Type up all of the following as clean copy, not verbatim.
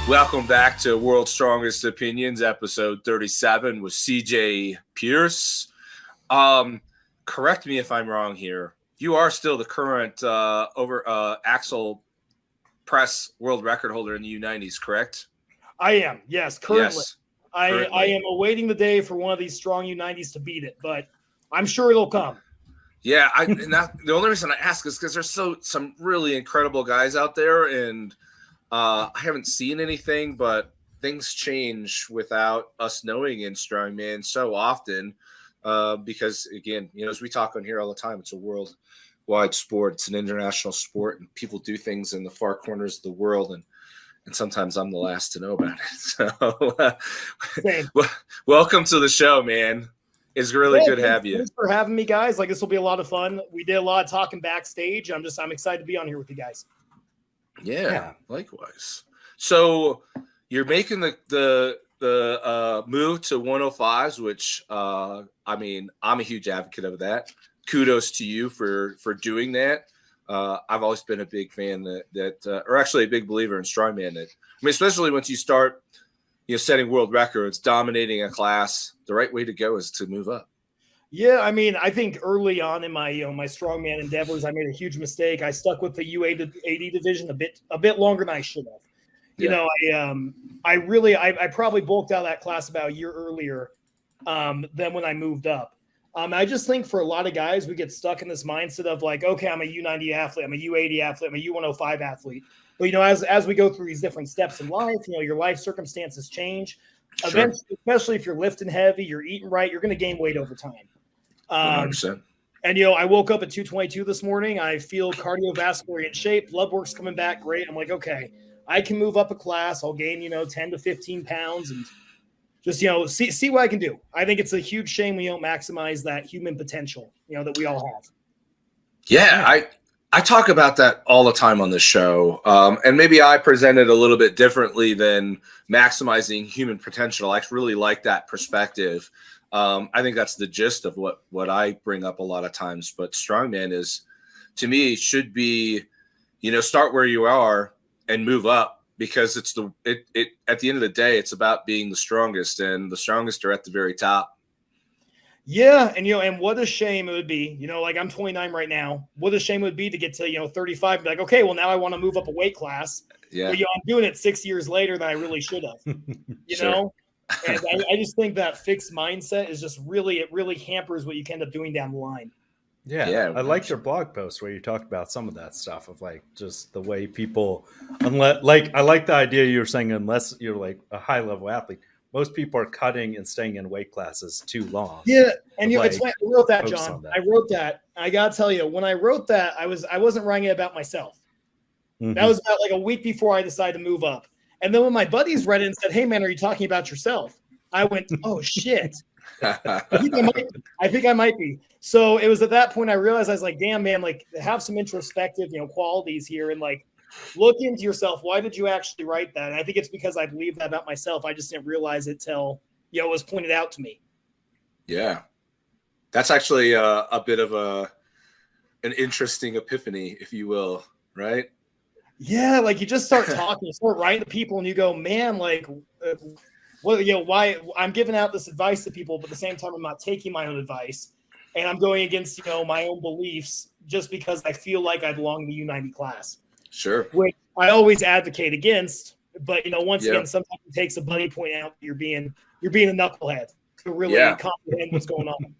Welcome back to World's Strongest Opinions, episode 37 with CJ Pierce. Correct me if I'm wrong here. You are still the current axle press world record holder in the U90s, correct? I am, yes, currently. Yes, I am awaiting the day for one of these strong U90s to beat it, but I'm sure it'll come. Yeah, the only reason I ask is because there's some really incredible guys out there, and I haven't seen anything, but things change without us knowing in strongman so often. Because again, as we talk on here all the time, it's a worldwide sport. It's an international sport, and people do things in the far corners of the world, and sometimes I'm the last to know about it. So, welcome to the show, man. It's really good to have you. Thanks for having me, guys. This will be a lot of fun. We did a lot of talking backstage. I'm excited to be on here with you guys. Yeah. Likewise. So you're making the move to 105s, which I'm a huge advocate of that. Kudos to you for doing that. I've always been a big fan or actually a big believer in strongman. Especially once you start, setting world records, dominating a class, the right way to go is to move up. Yeah, I think early on in my my strongman endeavors, I made a huge mistake. I stuck with the U80 division a bit longer than I should have. I probably bulked out of that class about a year earlier than when I moved up. I just think for a lot of guys, we get stuck in this mindset of okay, I'm a U90 athlete, I'm a U80 athlete, I'm a U105 athlete. But as we go through these different steps in life, your life circumstances change. Sure. Eventually, especially if you're lifting heavy, you're eating right, you're going to gain weight over time. 100%. And I woke up at 222 this morning. I feel cardiovascular in shape. Blood work's coming back great. I'm like, okay, I can move up a class. I'll gain 10 to 15 pounds and just see what I can do. I think it's a huge shame we don't maximize that human potential that we all have. Yeah, I talk about that all the time on the show, and maybe I present it a little bit differently than maximizing human potential. I really like that perspective. I think that's the gist of what I bring up a lot of times. But strongman is, to me, should be, start where you are and move up, because it's at the end of the day, it's about being the strongest, and the strongest are at the very top. Yeah, and what a shame it would be. I'm 29 right now. What a shame it would be to get to 35 and be like, okay, well now I want to move up a weight class. Yeah, but I'm doing it 6 years later than I really should have. Sure. And I just think that fixed mindset is just it really hampers what you can end up doing down the line. Yeah, I liked your blog post where you talked about some of that stuff of just the way people, I like the idea you were saying, unless you're a high level athlete, most people are cutting and staying in weight classes too long. Yeah, and it's funny, I wrote that, John. I wrote that. I gotta tell you, when I wrote that, I wasn't writing it about myself. Mm-hmm. That was about a week before I decided to move up. And then when my buddies read it and said, "Hey man, are you talking about yourself?" I went, "Oh shit." I think I might be. So it was at that point I realized I was like, "Damn man, have some introspective, qualities here and look into yourself. Why did you actually write that?" And I think it's because I believe that about myself. I just didn't realize it till it was pointed out to me. Yeah, that's actually a bit of an interesting epiphany, if you will, right? Yeah, you just start talking, you start writing to people, and you go, man, why I'm giving out this advice to people, but at the same time I'm not taking my own advice, and I'm going against my own beliefs just because I feel like I belong in the U90 class. Sure. Which I always advocate against, but once again, sometimes it takes a buddy pointing out you're being a knucklehead to really comprehend what's going on.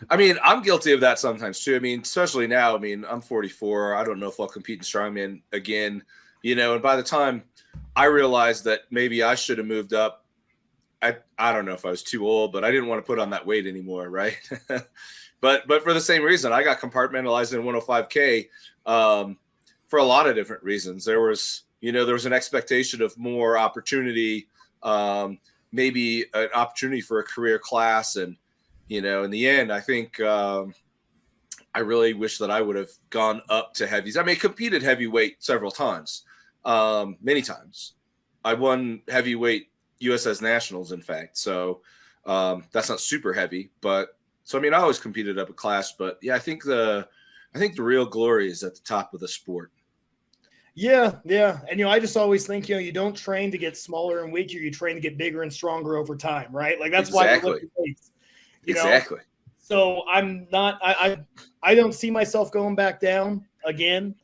I'm guilty of that sometimes too. Especially now. I'm 44. I don't know if I'll compete in strongman again. And by the time I realized that maybe I should have moved up, I don't know if I was too old, but I didn't want to put on that weight anymore, right? but for the same reason, I got compartmentalized in 105K. For a lot of different reasons. There was an expectation of more opportunity, maybe an opportunity for a career class. And, in the end, I think I really wish that I would have gone up to heavies. Competed heavyweight several times, many times. I won heavyweight USS Nationals, in fact. So that's not super heavy, but I always competed up a class, but yeah, I think the real glory is at the top of the sport. Yeah, yeah. And I just always think, you don't train to get smaller and weaker, you train to get bigger and stronger over time, right? Like that's why we're Exactly. lifting weights, you know. Exactly. So I'm not I don't see myself going back down again.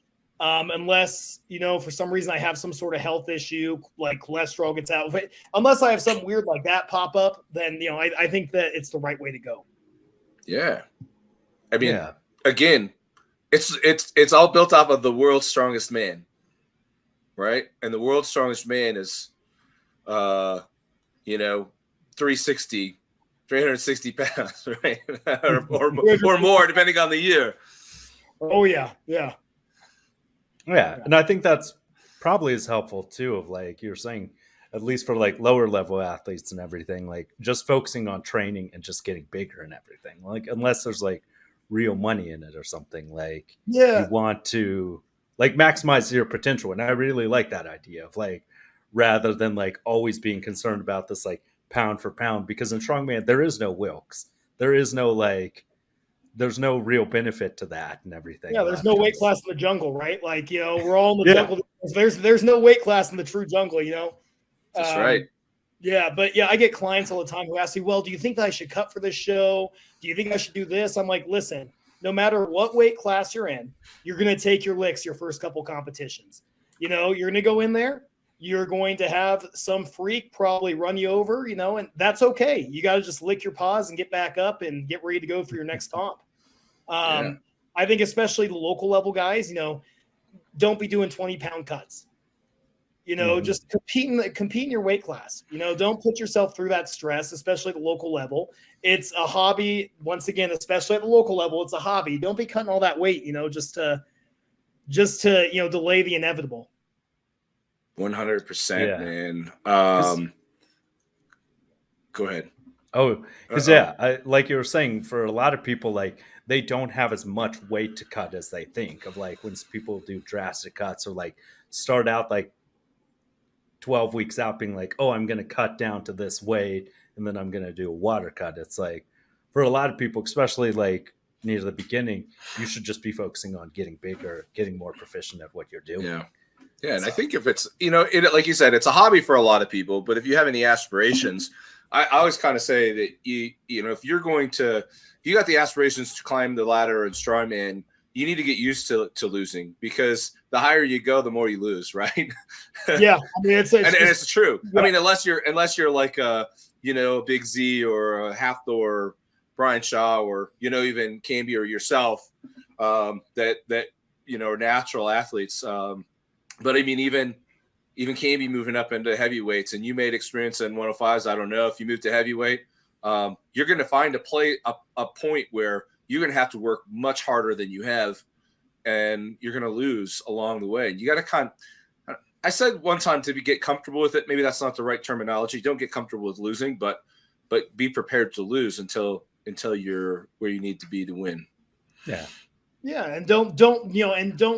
Unless, for some reason I have some sort of health issue, like cholesterol gets out. But unless I have something weird like that pop up, then I think that it's the right way to go. Yeah. I mean, Yeah. again, it's all built off of the world's strongest man, right? And the world's strongest man is 360 pounds, right? or more, depending on the year. Oh yeah, yeah. Yeah, and I think that's probably is helpful too. Of like you're saying, at least for like lower level athletes and everything, like just focusing on training and just getting bigger and everything. Like unless there's like real money in it or something, like you want to like maximize your potential. And I really like that idea of like rather than like always being concerned about this like pound for pound, because in strongman there is no Wilks, there is no like. There's no real benefit to that and everything. Yeah, there's no weight class in the jungle, right? Like, we're all in the jungle. There's no weight class in the true jungle, That's right. Yeah, but I get clients all the time who ask me, well, do you think that I should cut for this show? Do you think I should do this? I'm like, listen, no matter what weight class you're in, you're going to take your licks your first couple competitions. You're going to go in there. You're going to have some freak probably run you over, and that's okay. You got to just lick your paws and get back up and get ready to go for your next comp. I think especially the local level guys, don't be doing 20-pound cuts. Just compete in your weight class. Don't put yourself through that stress, especially at the local level. It's a hobby. Once again, especially at the local level, it's a hobby. Don't be cutting all that weight, just to delay the inevitable. 100%, man. Go ahead. Oh, because like you were saying, for a lot of people, like they don't have as much weight to cut as they think. Of like when people do drastic cuts or like start out like 12 weeks out being like, oh, I'm going to cut down to this weight and then I'm going to do a water cut. It's like for a lot of people, especially like near the beginning, you should just be focusing on getting bigger, getting more proficient at what you're doing. Yeah, and I think if it's, like you said, it's a hobby for a lot of people, but if you have any aspirations, I always kind of say that if you're if you got the aspirations to climb the ladder in strongman, you need to get used to losing, because the higher you go, the more you lose, right? Yeah, I mean it's true. Yeah. I mean, unless you're like a Big Z or a Half Thor, Brian Shaw, or even Camby or yourself, that are natural athletes. But I mean, even Camby moving up into heavyweights, and you made experience in 105s. I don't know if you move to heavyweight, you're going to find a point where you're going to have to work much harder than you have, and you're going to lose along the way. You got to I said one time to get comfortable with it. Maybe that's not the right terminology. Don't get comfortable with losing, but be prepared to lose until you're where you need to be to win. Yeah. Yeah, and don't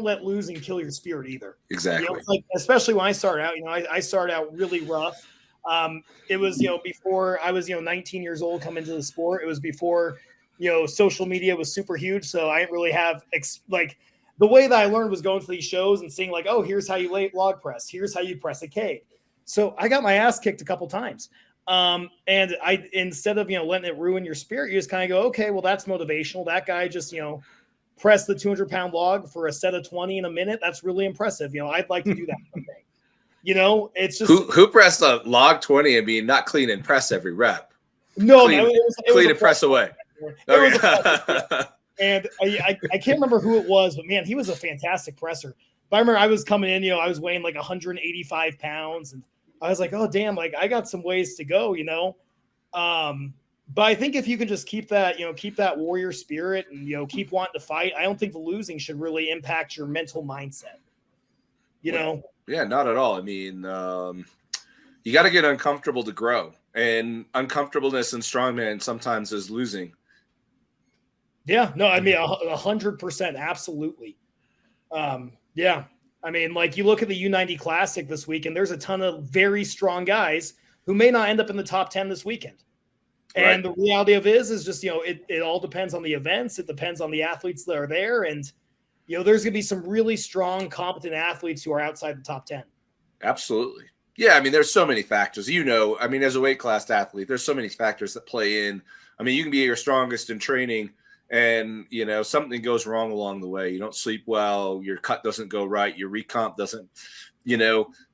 let losing kill your spirit either. Exactly. Like, especially when I started out, I started out really rough. It was, before I was, 19 years old coming into the sport. It was before, social media was super huge. So I didn't really have the way that I learned was going to these shows and seeing like, oh, here's how you log press. Here's how you press a K. So I got my ass kicked a couple times. And instead of, letting it ruin your spirit, you just kind of go, okay, well, that's motivational. That guy just, press the 200-pound log for a set of 20 in a minute. That's really impressive. I'd like to do that someday. It's just who pressed a log 20 and being not clean and press every rep. No, clean, it was clean and press away. And I can't remember who it was, but man, he was a fantastic presser. But I remember I was coming in, I was weighing like 185 pounds, and I was like, oh damn, like I got some ways to go, But I think if you can just keep that warrior spirit and, keep wanting to fight, I don't think the losing should really impact your mental mindset. Yeah, not at all. I mean, you got to get uncomfortable to grow, and uncomfortableness in strongman sometimes is losing. Yeah, no, I mean 100%, absolutely. Yeah, I mean, like you look at the U90 Classic this week, and there's a ton of very strong guys who may not end up in the top 10 this weekend. And the reality of it is just, it all depends on the events. It depends on the athletes that are there. And there's going to be some really strong, competent athletes who are outside the top 10. Absolutely. Yeah, I mean, there's so many factors. I mean, as a weight class athlete, there's so many factors that play in. I mean, you can be your strongest in training and, something goes wrong along the way. You don't sleep well, your cut doesn't go right, your recomp doesn't,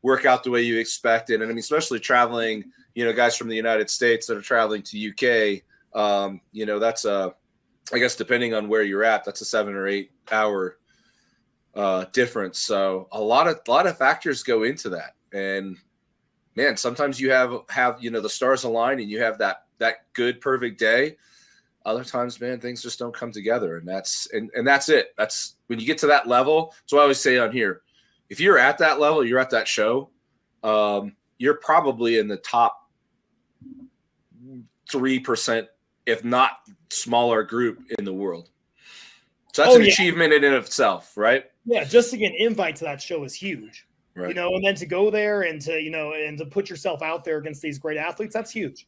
work out the way you expected. And I mean, especially traveling, guys from the United States that are traveling to UK, that's I guess depending on where you're at, that's a 7 or 8 hour difference. So a lot of factors go into that. And man, sometimes you have the stars align and you have that good perfect day. Other times, man, things just don't come together, and that's it. That's when you get to that level. So I always say on here, if you're at that level, you're at that show, you're probably in the top 3%, if not smaller group in the world. So that's an achievement in and of itself, right? Yeah, just to get an invite to that show is huge. Right. And then to go there and to, and to put yourself out there against these great athletes, that's huge.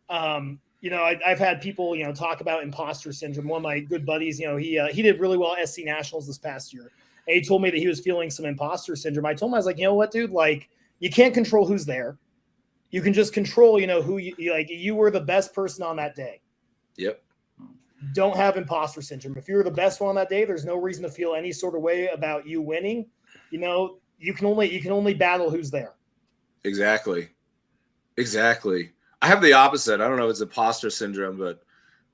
I've had people, talk about imposter syndrome. One of my good buddies, he did really well at SC Nationals this past year. And he told me that he was feeling some imposter syndrome. I told him, I was like, you know what, dude, like you can't control who's there. You can just control, who you were the best person on that day. Yep. Don't have imposter syndrome. If you were the best one on that day, there's no reason to feel any sort of way about you winning. You can only battle who's there. Exactly. I have the opposite. I don't know if it's imposter syndrome, but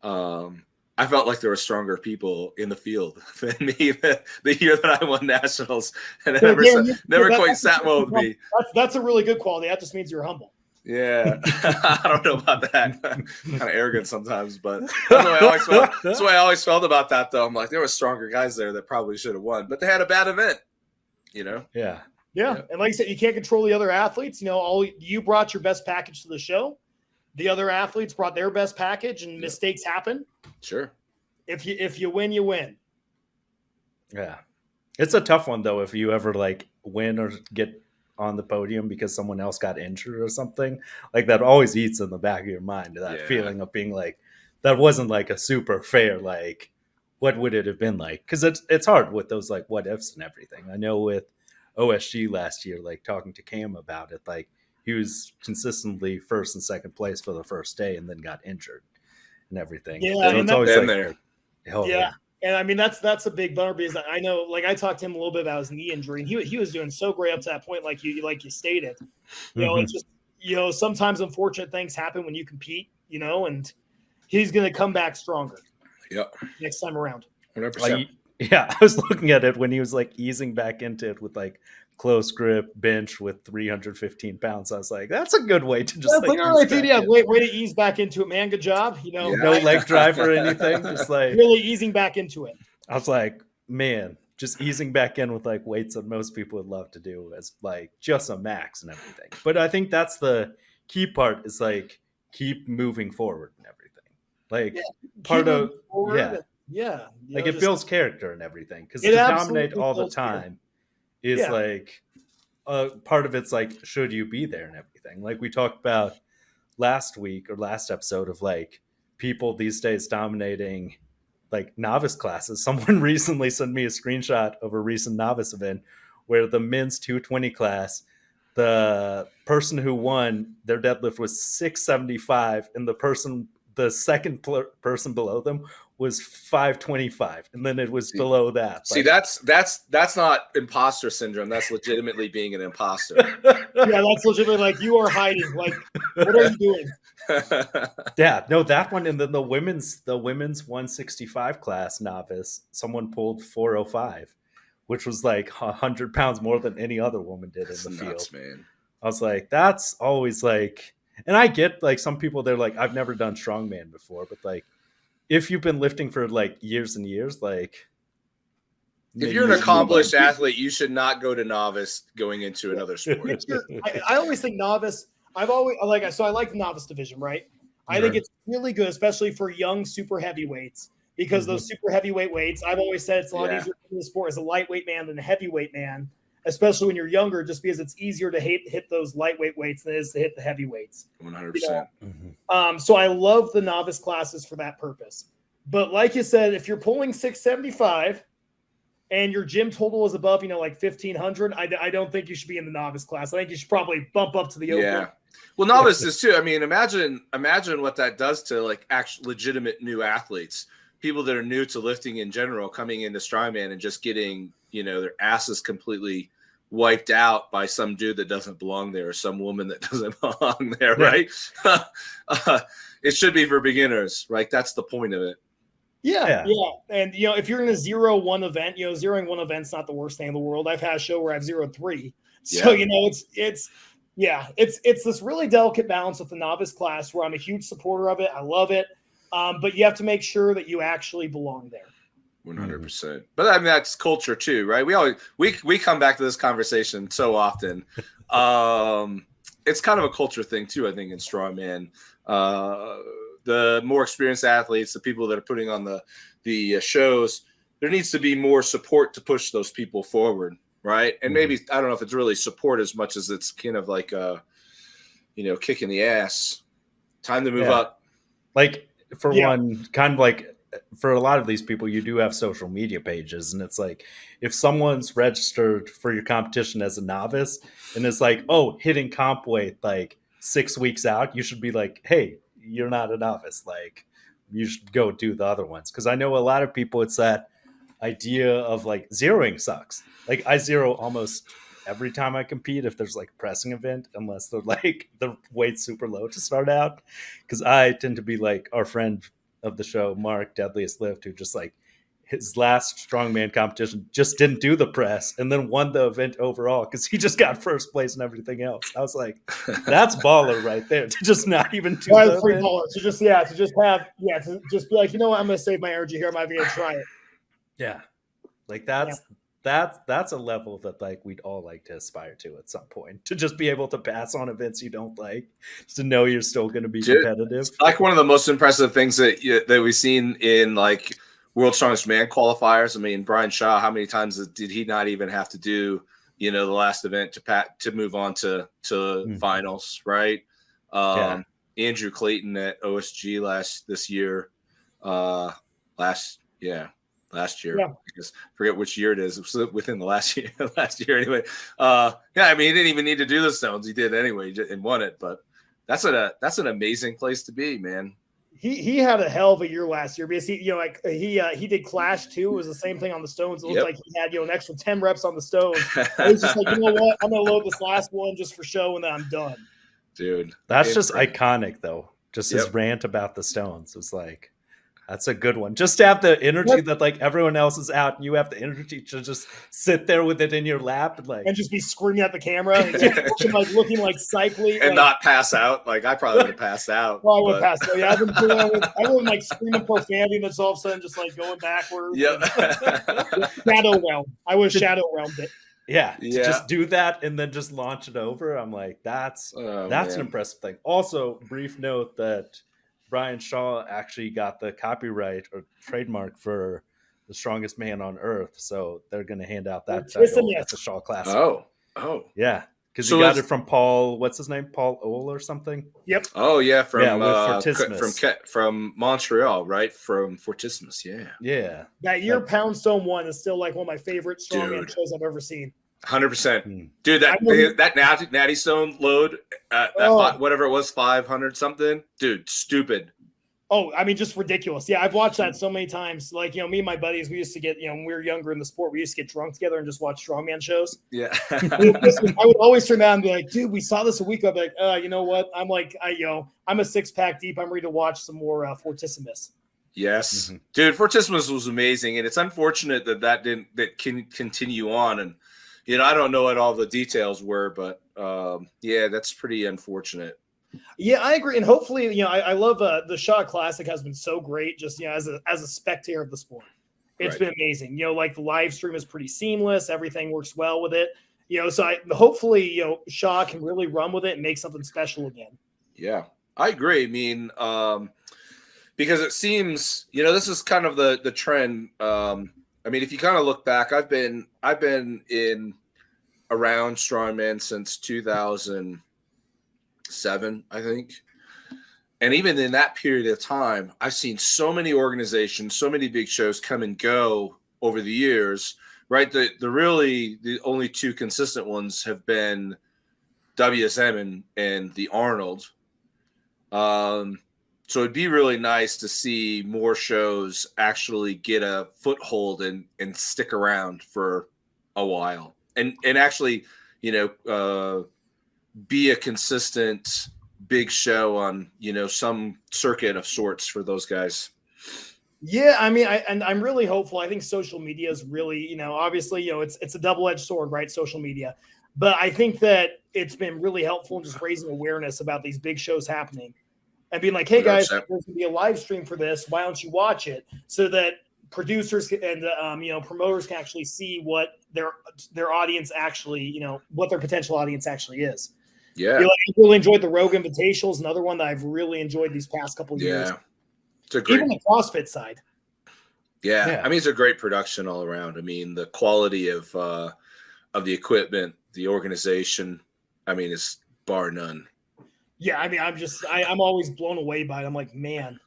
I felt like there were stronger people in the field than me the year that I won nationals, and it never quite sat well with me. That's a really good quality. That just means you're humble. Yeah, I don't know about that. Kind of arrogant sometimes, but that's the way I always felt about that. Though I'm like, there were stronger guys there that probably should have won, but they had a bad event. Yeah. And like I said, you can't control the other athletes. You brought your best package to the show. The other athletes brought their best package, and mistakes happen. Sure. If you win, you win. Yeah. It's a tough one though if you ever like win or get on the podium because someone else got injured or something. Like that always eats in the back of your mind, that feeling of being like that wasn't like a super fair, like what would it have been like? Because it's hard with those like what ifs and everything. I know with OSG last year, like talking to Cam about it, like he was consistently first and second place for the first day and then got injured and everything. Yeah, so it's always like there. Yeah. And I mean, that's a big bummer because I know, like I talked to him a little bit about his knee injury, and he was doing so great up to that point, like you stated. It's just, sometimes unfortunate things happen when you compete, and he's going to come back stronger. Yep. Next time around. 100%. I was looking at it when he was like easing back into it with like close grip bench with 315 pounds. I was like, that's a good way to just way to ease back into it, man. Good job. No leg drive or anything. Just like really easing back into it. I was like, man, just easing back in with like weights that most people would love to do as like just a max and everything. But I think that's the key part is like keep moving forward and everything. Like part of like it builds character and everything because to dominate all the time is like part of it's like should you be there and everything. Like we talked about last week or last episode of like people these days dominating like novice classes. Someone recently sent me a screenshot of a recent novice event where the men's 220 class, the person who won, their deadlift was 675 and the second person below them was 525, and then it was below that. See, that's not imposter syndrome. That's legitimately being an imposter. That's legitimately like you are hiding. Like, what are you doing? That one, and then the women's 165 class novice, someone pulled 405, which was like 100 pounds more than any other woman did in the field. Man. I was like, that's always like. And I get like some people, they're like, I've never done strongman before, but like if you've been lifting for like years and years, like if you're an accomplished athlete, you should not go to novice going into another sport. I always think novice. I like the novice division, right? I think it's really good, especially for young super heavyweights, because those super heavyweight weights, I've always said it's a lot easier in the sport as a lightweight man than a heavyweight man, especially when you're younger, just because it's easier to hit those lightweight weights than it is to hit the heavyweights. 100%. So I love the novice classes for that purpose. But like you said, if you're pulling 675 and your gym total is above, like 1,500, I don't think you should be in the novice class. I think you should probably bump up to the open. Yeah. Well, novices too. I mean, imagine what that does to like actual legitimate new athletes, people that are new to lifting in general, coming into strongman and just getting, their asses completely wiped out by some dude that doesn't belong there or some woman that doesn't belong there, right? It should be for beginners, right? That's the point of it. Yeah. And, if you're in a 0-1 event, zeroing one event's not the worst thing in the world. I've had a show where I've 0-3. So, it's this really delicate balance with the novice class where I'm a huge supporter of it. I love it. But you have to make sure that you actually belong there. 100%. But I mean, that's culture too, right? We come back to this conversation so often. It's kind of a culture thing too, I think, in strongman. The more experienced athletes, the people that are putting on the shows, there needs to be more support to push those people forward, right? And maybe, I don't know if it's really support as much as it's kind of like kick in the ass. Time to move up. Like one, kind of like for a lot of these people, you do have social media pages, and it's like if someone's registered for your competition as a novice and it's like, oh, hitting comp weight like 6 weeks out, you should be like, hey, you're not a novice. Like, you should go do the other ones. Because I know a lot of people, it's that idea of like zeroing sucks. Like, I zero almost every time I compete if there's like a pressing event, unless they're like the weight's super low to start out. Because I tend to be like our friend of the show, Mark, Deadliest Lift, who just like his last strongman competition just didn't do the press and then won the event overall because he just got first place and everything else. I was like, that's baller right there, to just not even do the free baller. To just be like, you know what, I'm gonna save my energy here. I'm not even gonna try it. Yeah. Like that's a level that like we'd all like to aspire to at some point, to just be able to pass on events you don't like, just to know you're still going to be competitive. It's like one of the most impressive things that we've seen in like World Strongest Man qualifiers. I mean, Brian Shaw, how many times did he not even have to do, the last event to move on to finals, right? Andrew Clayton at OSG last year. I guess, forget which year it is. It was within the last year anyway. I mean, he didn't even need to do the stones. He did anyway and won it. But that's an amazing place to be, man. He had a hell of a year last year because he did Clash too. It was the same thing on the stones. It looked like he had an extra 10 reps on the stones. It was just like, you know what? I'm gonna load this last one just for show, and then I'm done. Dude, that's just iconic though. Just his rant about the stones was like, that's a good one. Just to have the energy that like everyone else is out, and you have the energy to just sit there with it in your lap and just be screaming at the camera, and looking like cycling, and not pass out. Like I probably would have passed out. Well, I would pass out. Yeah, everyone like screaming profanity, and that's all of a sudden just like going backwards. Shadow realm. I was shadow realmed it. Yeah, just do that and then just launch it over. I'm like, that's an impressive thing. Also, brief note that Brian Shaw actually got the copyright or trademark for The Strongest Man on Earth, so they're going to hand out that title at the Shaw Classic. Oh, yeah, because he got it from Paul. What's his name? Paul Ohl or something. Yep. Oh yeah, from Fortissimus. from Montreal, right? From Fortissimus. Yeah. That year, Poundstone 1 is still like one of my favorite strongman shows I've ever seen. 100%, dude. That Natty Stone load, whatever it was, 500 something, dude. Stupid. Oh, I mean, just ridiculous. Yeah, I've watched that so many times. Like, me and my buddies, we used to get, when we were younger in the sport, we used to get drunk together and just watch strongman shows. Yeah. I would always turn around and be like, dude, we saw this a week ago. I'd be like, you know what? I'm like, I'm a 6-pack deep. I'm ready to watch some more Fortissimus. Yes, dude. Fortissimus was amazing, and it's unfortunate that can continue on. And I don't know what all the details were, but that's pretty unfortunate. Yeah, I agree, and hopefully, I love the Shaw Classic has been so great. Just as a spectator of the sport, it's been amazing. Like the live stream is pretty seamless. Everything works well with it. So hopefully, Shaw can really run with it and make something special again. Yeah, I agree. I mean, because it seems this is kind of the trend. I mean, if you kind of look back, I've been in around strongman since 2007, I think. And even in that period of time, I've seen so many organizations, so many big shows come and go over the years, right? The only two consistent ones have been WSM and the Arnold. So it'd be really nice to see more shows actually get a foothold and stick around for a while and actually, be a consistent big show on, some circuit of sorts for those guys. Yeah, I mean, I'm really hopeful. I think social media is really, obviously, it's a double-edged sword, right? Social media. But I think that it's been really helpful in just raising awareness about these big shows happening and being like, hey, guys, 100%. there's going to be a live stream for this. Why don't you watch it? So that producers and, promoters can actually see what their audience actually, what their potential audience actually is. Yeah. I really enjoyed the Rogue Invitationals, another one that I've really enjoyed these past couple of years. Yeah. It's a great, even the CrossFit side. Yeah. I mean, it's a great production all around. I mean, the quality of the equipment, the organization, I mean, it's bar none. Yeah, I mean, I'm always blown away by it. I'm like, man,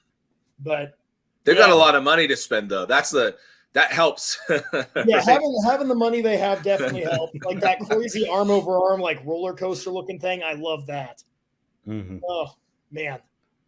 but they've got a lot of money to spend though. That helps. Yeah, having the money they have definitely helps. Like that crazy arm over arm, like roller coaster looking thing. I love that. Mm-hmm. Oh man.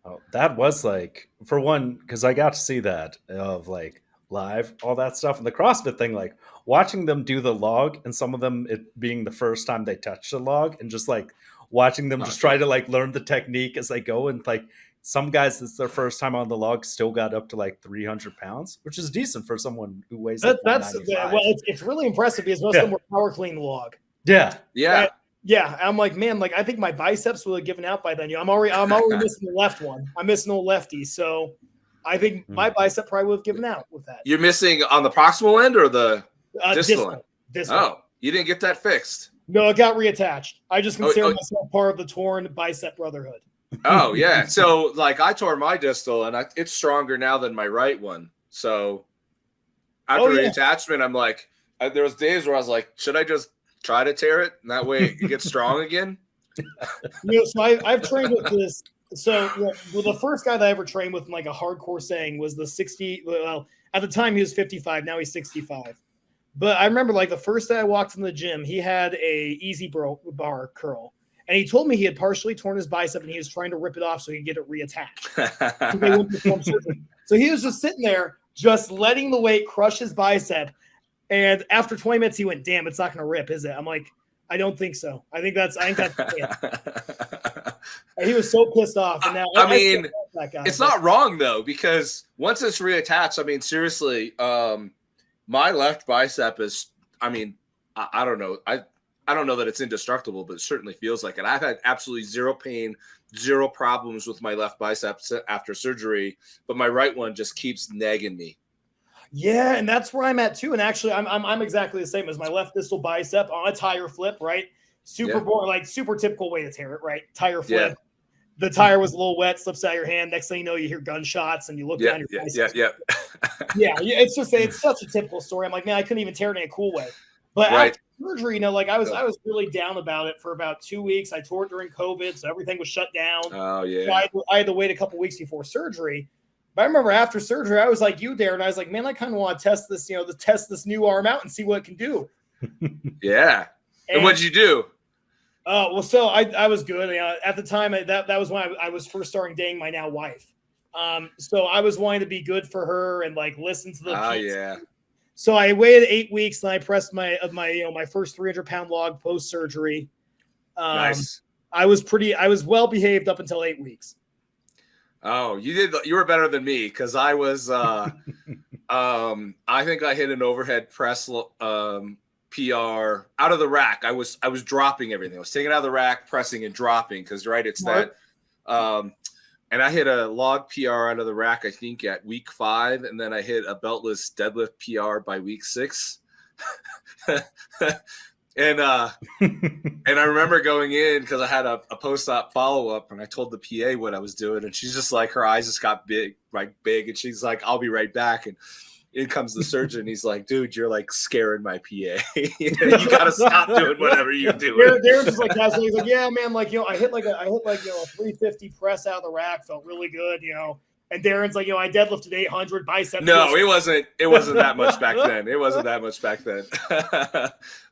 Oh, that was like, for one, because I got to see that of like live, all that stuff, and the CrossFit thing, like watching them do the log, and some of them it being the first time they touched the log, and just like watching them just try to like learn the technique as they go, and like some guys, it's their first time on the log, still got up to like 300 pounds, which is decent for someone who weighs. Like it's really impressive because most of them were power clean the log. Yeah. Yeah, I'm like, man, like I think my biceps would have given out by then. I'm already missing the left one. I'm missing the lefty, so I think my bicep probably would have given out with that. You're missing on the proximal end or the distal end? Distal. Oh, you didn't get that fixed. No, it got reattached. I just consider myself part of the torn bicep brotherhood. Oh yeah, so like I tore my distal and it's stronger now than my right one. So after reattachment, I'm like, there was days where I was like, should I just try to tear it, and that way it gets strong again? So I've trained with this. So the first guy that I ever trained with, like a hardcore saying, was the 60. Well, at the time he was 55. Now he's 65. But I remember, like the first day I walked in the gym, he had a easy bar curl, and he told me he had partially torn his bicep and he was trying to rip it off so he could get it reattached. So he was just sitting there, just letting the weight crush his bicep. And after 20 minutes, he went, "Damn, it's not going to rip, is it?" I'm like, "I don't think so. I think that's it." And he was so pissed off. And now I mean, it's not wrong though, because once it's reattached, I mean, seriously, my left bicep is, I mean, I don't know. I don't know that it's indestructible, but it certainly feels like it. I've had absolutely zero pain, zero problems with my left bicep after surgery, but my right one just keeps nagging me. Yeah, and that's where I'm at too. And actually, I'm exactly the same as my left distal bicep on a tire flip, right? Super typical way to tear it, right? Tire flip. Yeah. The tire was a little wet, slips out of your hand. Next thing you know, you hear gunshots and you look down your bicep. Yeah. It's such a typical story. I'm like, man, I couldn't even tear it in a cool way. But after surgery, like I was really down about it for about 2 weeks. I tore it during COVID, so everything was shut down. Oh yeah. So I had to wait a couple weeks before surgery. But I remember after surgery, I was like you, Darren. I was like, man, I kind of want to test this, test this new arm out and see what it can do. Yeah. And what'd you do? Well, so I was good. At the time, that was when I was first starting dating my now wife. So I was wanting to be good for her and like listen to the. Oh yeah. So I waited 8 weeks and I pressed my first 300-pound log post surgery. Nice. I was well behaved up until 8 weeks. Oh, you were better than me because I was. I think I hit an overhead press PR out of the rack. I was dropping everything. I was taking it out of the rack, pressing and dropping because it's that. And I hit a log PR out of the rack, I think, at week 5, and then I hit a beltless deadlift PR by week 6. And I remember going in because I had a post-op follow-up, and I told the PA what I was doing, and she's just like, her eyes just got big, and she's like, "I'll be right back." And in comes the surgeon. He's like, "Dude, you're like scaring my PA. You gotta stop doing whatever you do." They're just like that. So he's like, "Yeah, man, like I hit like a 350 press out of the rack, felt really good. And Darren's like, I deadlifted 800 bicep. No, it wasn't that much back then. It wasn't that much back then.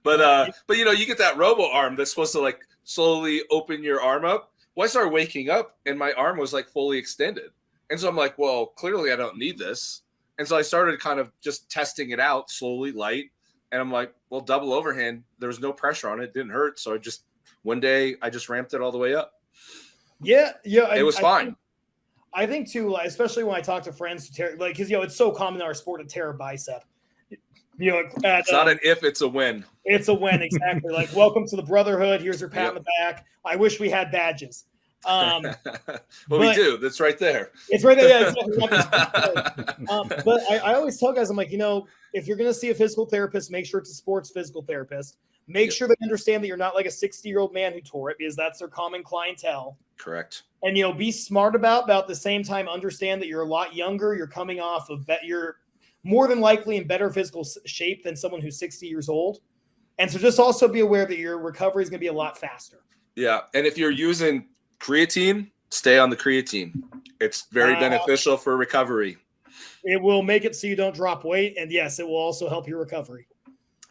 but you get that robo arm that's supposed to like slowly open your arm up. Well, I started waking up and my arm was like fully extended. And so I'm like, well, clearly I don't need this. And so I started kind of just testing it out slowly, light. And I'm like, well, double overhand, there was no pressure on it. It didn't hurt. So one day I just ramped it all the way up. Yeah. It was fine. I think too, like, especially when I talk to friends who tear, like, because it's so common in our sport to tear a bicep. It's not an if, it's a win. It's a win, exactly. Like, welcome to the brotherhood. Here's your pat on the back. I wish we had badges. We do. That's right there. It's right there. Yeah, exactly. But I always tell guys, I'm like, if you're going to see a physical therapist, make sure it's a sports physical therapist. Make sure they understand that you're not like a 60-year-old man who tore it, because that's their common clientele. Correct. And, be smart about at the same time, understand that you're a lot younger. You're coming off of you're more than likely in better physical shape than someone who's 60 years old. And so just also be aware that your recovery is going to be a lot faster. Yeah. And if you're using creatine, stay on the creatine. It's very beneficial for recovery. It will make it so you don't drop weight. And yes, it will also help your recovery.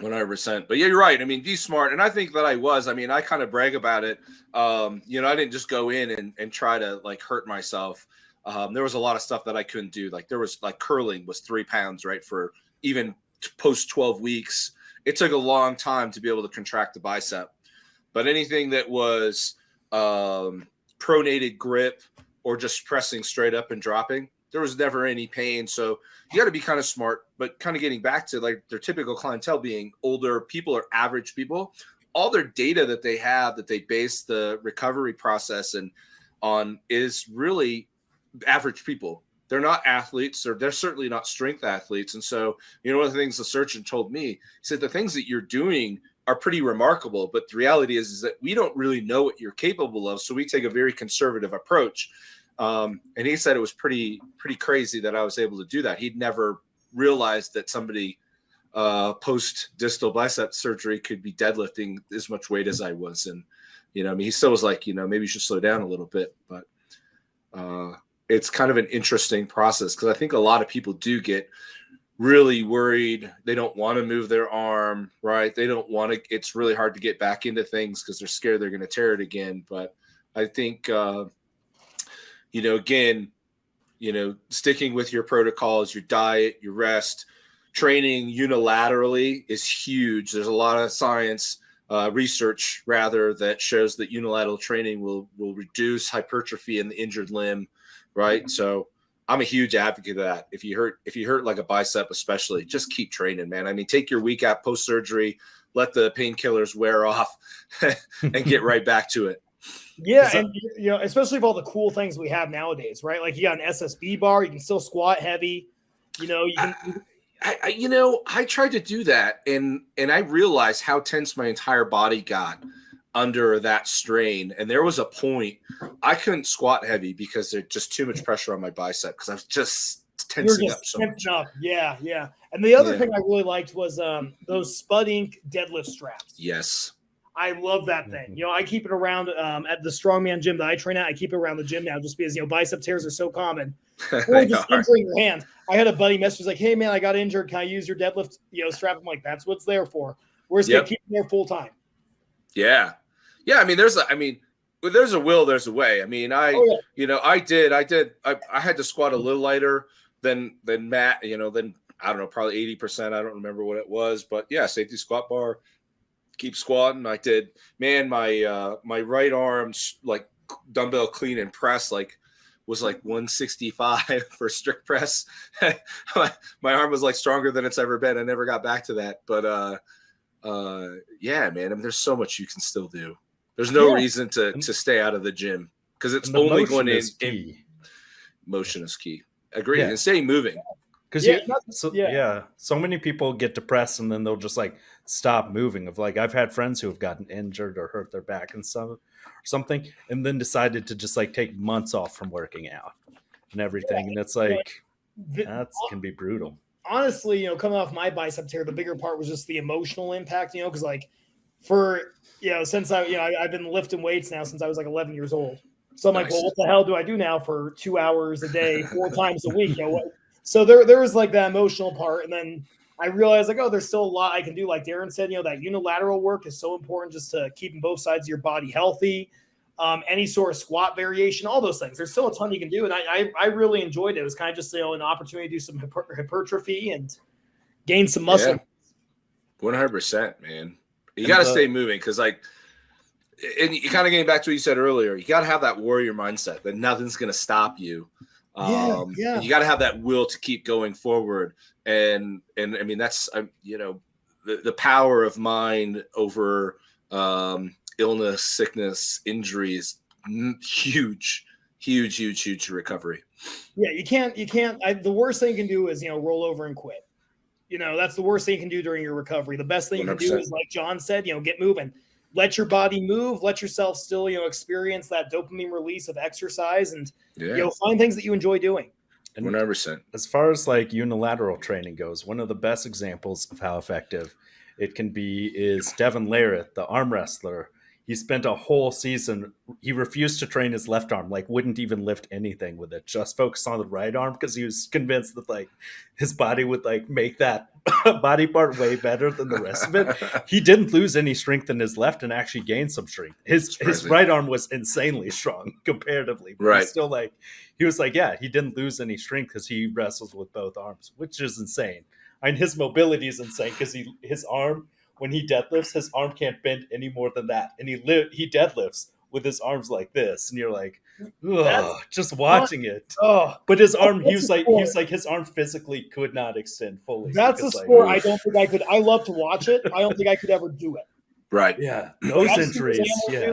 100%. But yeah, you're right. I mean, be smart. And I think that I kind of brag about it. I didn't just go in and try to like hurt myself. There was a lot of stuff that I couldn't do. Like there was like curling was 3 pounds, right? For even post 12 weeks, it took a long time to be able to contract the bicep. But anything that was pronated grip or just pressing straight up and dropping, there was never any pain. So you got to be kind of smart, but kind of getting back to like their typical clientele being older people or average people, all their data that they have that they base the recovery process on is really average people. They're not athletes, or they're certainly not strength athletes. And so, one of the things the surgeon told me, he said, the things that you're doing are pretty remarkable, but the reality is that we don't really know what you're capable of. So we take a very conservative approach. And he said it was pretty crazy that I was able to do that. He'd never realized that somebody post distal bicep surgery could be deadlifting as much weight as I was. And, he still was like, maybe you should slow down a little bit, but it's kind of an interesting process, because I think a lot of people do get really worried. They don't want to move their arm, right? They don't want to, it's really hard to get back into things because they're scared they're going to tear it again. But I think, again, sticking with your protocols, your diet, your rest, training unilaterally is huge. There's a lot of science, research rather, that shows that unilateral training will reduce hypertrophy in the injured limb, right? So I'm a huge advocate of that. If you hurt like a bicep, especially, just keep training, man. I mean, take your week out post-surgery, let the painkillers wear off and get right back to it. Yeah. And, especially with all the cool things we have nowadays, right? Like you got an SSB bar, you can still squat heavy, I tried to do that and I realized how tense my entire body got under that strain. And there was a point I couldn't squat heavy because there's just too much pressure on my bicep, because I was just tensing up so much. Yeah. And the other thing I really liked was those Spud Inc. deadlift straps. Yes. I love that thing. I keep it around at the strongman gym that I train at. I keep it around the gym now just because, bicep tears are so common. Or just injuring your hand. I had a buddy message like, hey, man, I got injured. Can I use your deadlift strap? I'm like, that's what it's there for. We're just going to keep it there full time. Yeah. Yeah. I mean, there's a will, there's a way. I mean, I had to squat a little lighter than Matt, then I don't know, probably 80%. I don't remember what it was, but yeah, safety squat bar, keep squatting. I did, man, my right arm's like dumbbell clean and press, was like 165 for strict press. My arm was like stronger than it's ever been. I never got back to that, but yeah, man, I mean, there's so much you can still do. There's no reason to stay out of the gym, because it's only going in. Motion is key. Agree. And stay moving. Because so many people get depressed and then they'll just like stop moving. Of like, I've had friends who have gotten injured or hurt their back and something, and then decided to just like take months off from working out and everything. And it's like, that can be brutal. Honestly, coming off my bicep tear, the bigger part was just the emotional impact, because like for, since I've been lifting weights now since I was like 11 years old. So I'm like, Nice. well, what the hell do I do now for 2 hours a day, 4 times a week? So there was like that emotional part. And then I realized like, oh, there's still a lot I can do. Like Darren said, that unilateral work is so important just to keeping both sides of your body healthy. Any sort of squat variation, all those things. There's still a ton you can do. And I really enjoyed it. It was kind of just, an opportunity to do some hypertrophy and gain some muscle. 100%, man. You got to stay moving because, like, and you kind of getting back to what you said earlier, you got to have that warrior mindset that nothing's going to stop you. And you got to have that will to keep going forward. And I mean, that's, the power of mind over illness, sickness, injuries, huge recovery. Yeah, you can't. The worst thing you can do is roll over and quit. That's the worst thing you can do during your recovery. The best thing you can do is, like John said, get moving, let your body move, let yourself still experience that dopamine release of exercise, and find things that you enjoy doing. 100%. As far as like unilateral training goes, one of the best examples of how effective it can be is Devin Larratt, the arm wrestler. He spent a whole season. He refused to train his left arm, like wouldn't even lift anything with it, just focused on the right arm because he was convinced that like his body would like make that body part way better than the rest of it. He didn't lose any strength in his left and actually gained some strength. His right arm was insanely strong comparatively. But right. Still like, he was like, yeah, he didn't lose any strength because he wrestles with both arms, which is insane. I mean, his mobility is insane because his arm, when he deadlifts, his arm can't bend any more than that. And he deadlifts with his arms like this. And you're like, just watching it. But his arm, he was like, his arm physically could not extend fully. That's a sport I don't think I could. I love to watch it. I don't think I could ever do it. Right. Yeah. Those injuries. Yeah.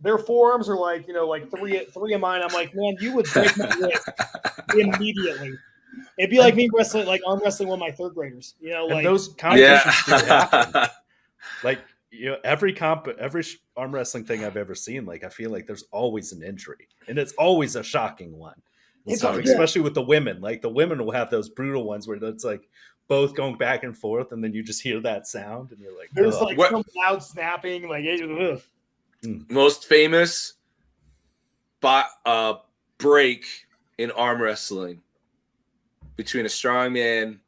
Their forearms are like, like three of mine. I'm like, man, you would break my wrist immediately. It'd be like me wrestling, like arm wrestling with my third graders. And those competitions do happen. Like every arm wrestling thing I've ever seen, like I feel like there's always an injury, and it's always a shocking one. Especially with the women, like the women will have those brutal ones where it's like both going back and forth, and then you just hear that sound, and you're like, there's like some loud snapping, like most famous break in arm wrestling. Between a strongman,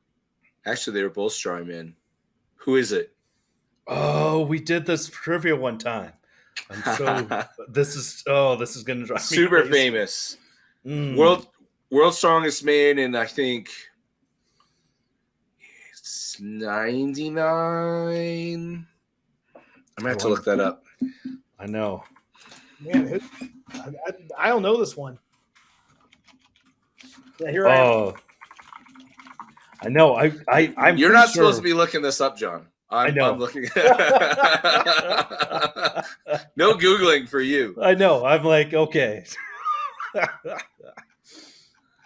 actually, they were both strongmen. Who is it? Oh, we did this trivia one time. This is going to drive me super crazy. Famous. World strongest man, and I think it's 99. I'm gonna have to look that up. I know. Man, I don't know this one. Yeah, here I am. I know. I'm. You're not supposed to be looking this up, John. I know. I'm looking. No Googling for you. I know. I'm like, okay.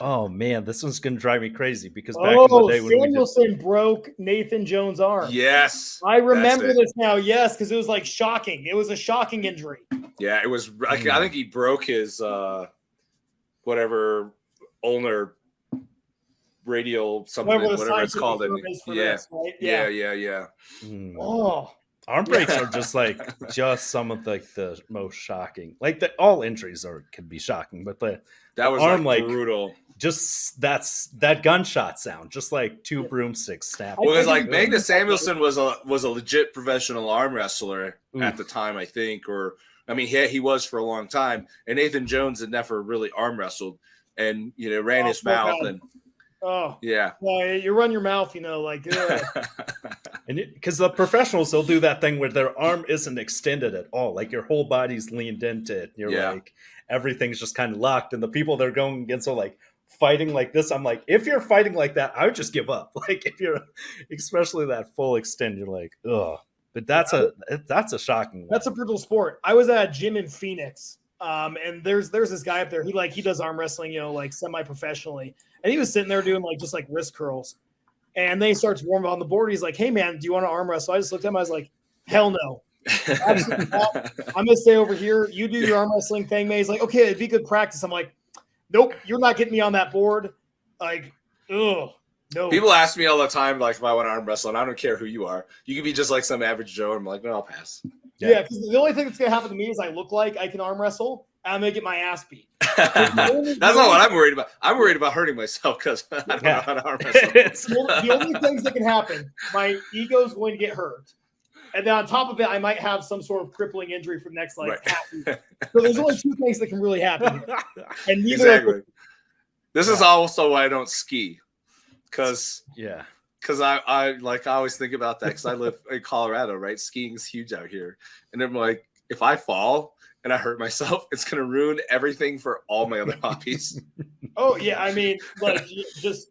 Oh man, this one's gonna drive me crazy because back in the day when Samuelson broke Nathan Jones' arm. Yes, I remember this now. Yes, because it was like shocking. It was a shocking injury. Yeah, it was. I think he broke his whatever ulnar radial something, whatever it's called. Yeah. Arm breaks are just some of the most shocking. Like all injuries can be shocking, but that was arm like brutal. Just that gunshot sound, just like two broomsticks snapping. Well, because like Magnus Samuelsson was a legit professional arm wrestler at the time, I think, or I mean, he was for a long time. And Nathan Jones had never really arm wrestled, and ran his mouth and. You run your mouth, like and because the professionals, they'll do that thing where their arm isn't extended at all, like your whole body's leaned into it. You're like everything's just kind of locked, and the people they're going against are like fighting like this. I'm like, if you're fighting like that, I would just give up. Like if you're especially that full extend, you're like, ugh. But that's a shocking one. That's a brutal sport. I was at a gym in Phoenix. And there's this guy up there. He does arm wrestling, like semi-professionally. And he was sitting there doing just wrist curls. And then he starts warming on the board. He's like, "Hey man, do you want to arm wrestle?" I just looked at him. I was like, "Hell no. Absolutely not. I'm gonna stay over here. You do your arm wrestling thing, man." He's like, "Okay, it'd be good practice." I'm like, "Nope, you're not getting me on that board." Like, ugh. No. People ask me all the time, like, if I want to arm wrestle, and I don't care who you are. You could be just like some average Joe. And I'm like, no, I'll pass. Yeah, because the only thing that's going to happen to me is I look like I can arm wrestle. I'm gonna get my ass beat. That's not what I'm worried about. I'm worried about hurting myself because I don't know how to arm wrestle. The only things that can happen, my ego's going to get hurt. And then on top of it, I might have some sort of crippling injury for the next half week. So there's only two things that can really happen. And neither exactly. This is also why I don't ski. Because I always think about that because I live in Colorado, right? Skiing is huge out here. And I'm like, if I fall and I hurt myself, it's going to ruin everything for all my other hobbies. Oh, yeah. I mean, like, just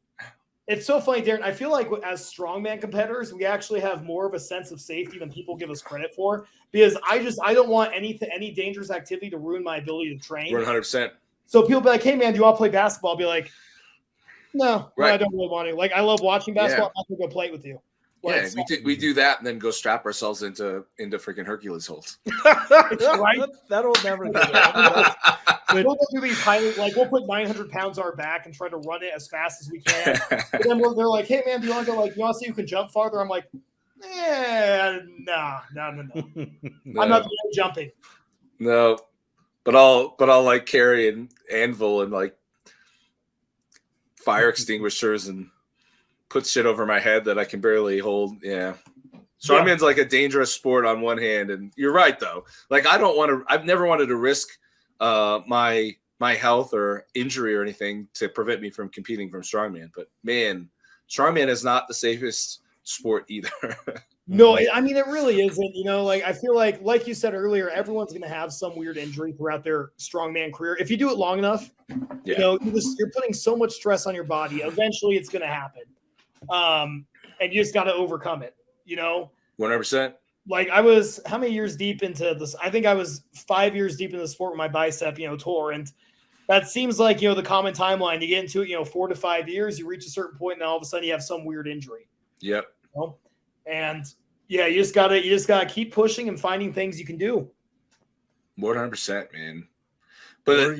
it's so funny, Darren. I feel like as strongman competitors, we actually have more of a sense of safety than people give us credit for because I don't want any dangerous activity to ruin my ability to train. 100%. So people be like, hey, man, do you want to play basketball? I'll be like, no, right. I don't really want to. Like, I love watching basketball. I'm not going to go play it with you. Like, we do that and then go strap ourselves into freaking Hercules holds. Right? That'll never do that. We'll do these we'll put 900 pounds on our back and try to run it as fast as we can. And then they're like, hey, man, do you want to go, you want to see who can jump farther? I'm like, no. I'm not jumping. No, but I'll like carry an anvil and like fire extinguishers and put shit over my head that I can barely hold. Yeah. Strongman's like a dangerous sport on one hand. And you're right, though. Like, I've never wanted to risk my health or injury or anything to prevent me from competing from strongman. But man, strongman is not the safest sport either. No, I mean, it really isn't. I feel like you said earlier, everyone's going to have some weird injury throughout their strongman career. If you do it long enough, you're putting so much stress on your body. Eventually, it's going to happen. And you just got to overcome it, 100%. Like I was how many years deep into this? I think I was 5 years deep into the sport with my bicep, tore. And that seems like, the common timeline. You get into it, 4 to 5 years, you reach a certain point and all of a sudden you have some weird injury. Yep. And you just gotta keep pushing and finding things you can do. 100%, man. But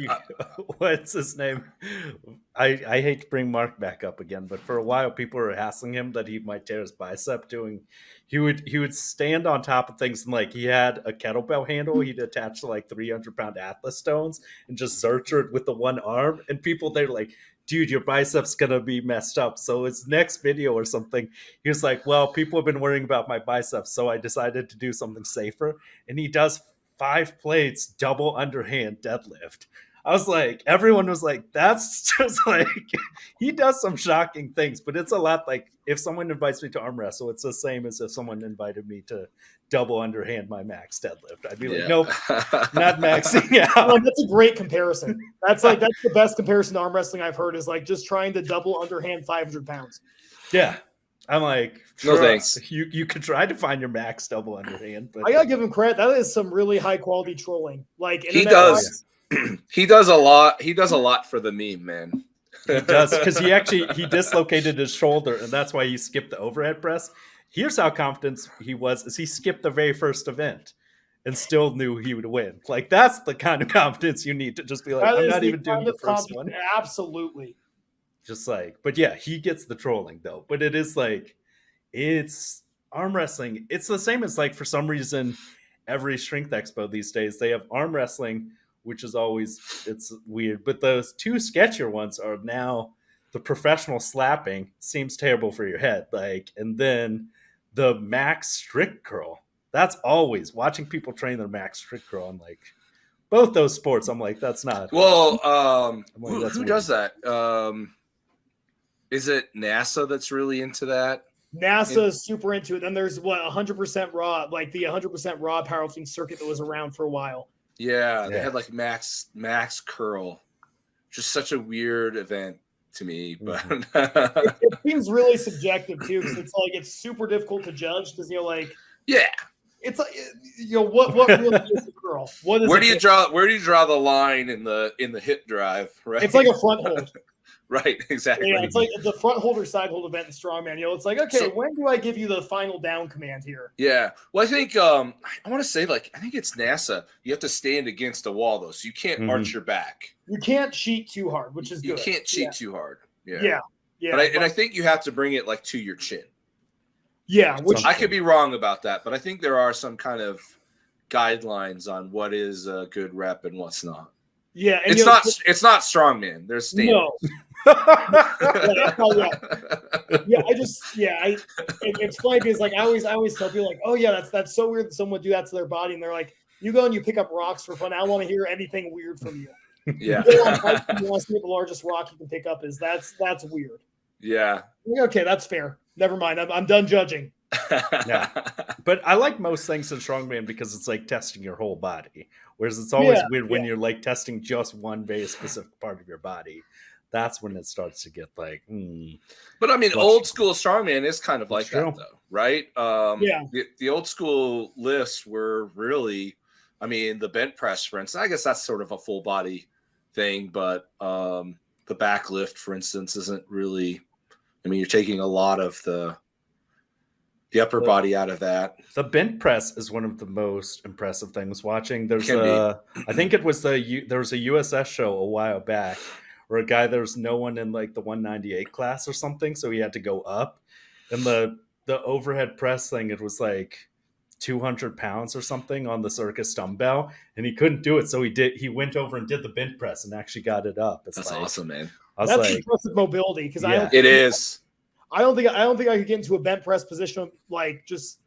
what's his name? I hate to bring Mark back up again, but for a while people were hassling him that he might tear his bicep he would stand on top of things and like he had a kettlebell handle he'd attach to like 300-pound Atlas stones and just zercher it with the one arm, and people they're like, dude, your bicep's gonna be messed up. So his next video or something, he was like, well, people have been worrying about my biceps, so I decided to do something safer, and he does 5 plates double underhand deadlift. I was like, everyone was like, that's just like, he does some shocking things, but it's a lot like if someone invites me to arm wrestle, it's the same as if someone invited me to double underhand my max deadlift. I'd be like, nope, not maxing out. Well, that's a great comparison. That's the best comparison to arm wrestling I've heard is like just trying to double underhand 500 pounds. Yeah. I'm like, sure, no thanks. You could try to find your max double underhand, but I gotta give him credit. That is some really high quality trolling. Like he does. He does a lot. He does a lot for the meme, man. He does because he dislocated his shoulder, and that's why he skipped the overhead press. Here's how confident he was: is he skipped the very first event and still knew he would win. Like that's the kind of confidence you need to just be like, I'm not even doing the first one. Absolutely. Just like, but yeah, he gets the trolling though. But it is like, it's arm wrestling. It's the same as like, for some reason, every strength expo these days, they have arm wrestling, which is always, it's weird. But those 2 sketchier ones are now the professional slapping seems terrible for your head. Like, and then the max strict curl. That's always watching people train their max strict curl. I'm like, both those sports, I'm like, that's not. Well, like, who does that? Is it NASA that's really into that? NASA is super into it. Then there's 100% raw, like the 100% raw powerlifting circuit that was around for a while. Yeah, they had like max curl. Just such a weird event to me, but it seems really subjective too, because it's like it's super difficult to judge because it's like what really is a curl? What is where do you draw the line in the hip drive? Right, it's like a front hold. Right, exactly. Yeah, it's like the front hold or side hold event in strongman. It's like, okay, when do I give you the final down command here? Yeah. Well, I think I want to say I think it's NASA. You have to stand against a wall though, so you can't arch your back. You can't cheat too hard, which is good. You can't cheat too hard. Yeah. But I think you have to bring it like to your chin. Yeah, which I could be wrong about that, but I think there are some kind of guidelines on what is a good rep and what's not. Yeah, and It's not strongman. There's standards. no. It's funny because like I always tell people like, oh yeah, that's so weird that someone would do that to their body, and they're like, you go and you pick up rocks for fun. I don't want to hear anything weird from you. Yeah. You go on bike, you want to see what the largest rock you can pick up is. That's weird. Yeah. Okay, that's fair. Never mind. I'm done judging. Yeah, but I like most things in strongman because it's like testing your whole body, whereas it's always weird when you're like testing just one very specific part of your body. That's when it starts to get like. But I mean, old school strongman is kind of like that, though, right? Yeah. The old school lifts were really, I mean, the bent press, for instance. I guess that's sort of a full body thing, but the back lift, for instance, isn't really. I mean, you're taking a lot of the upper body out of that. The bent press is one of the most impressive things watching. There's I think it was there was a USS show a while back where a guy, there was no one in like the 198 class or something, so he had to go up. And the overhead press thing, it was like 200 pounds or something on the circus dumbbell, and he couldn't do it, so he went over and did the bent press and actually got it up. That's like, awesome, man. That's like, impressive mobility because it is. I don't think I could get into a bent press position like just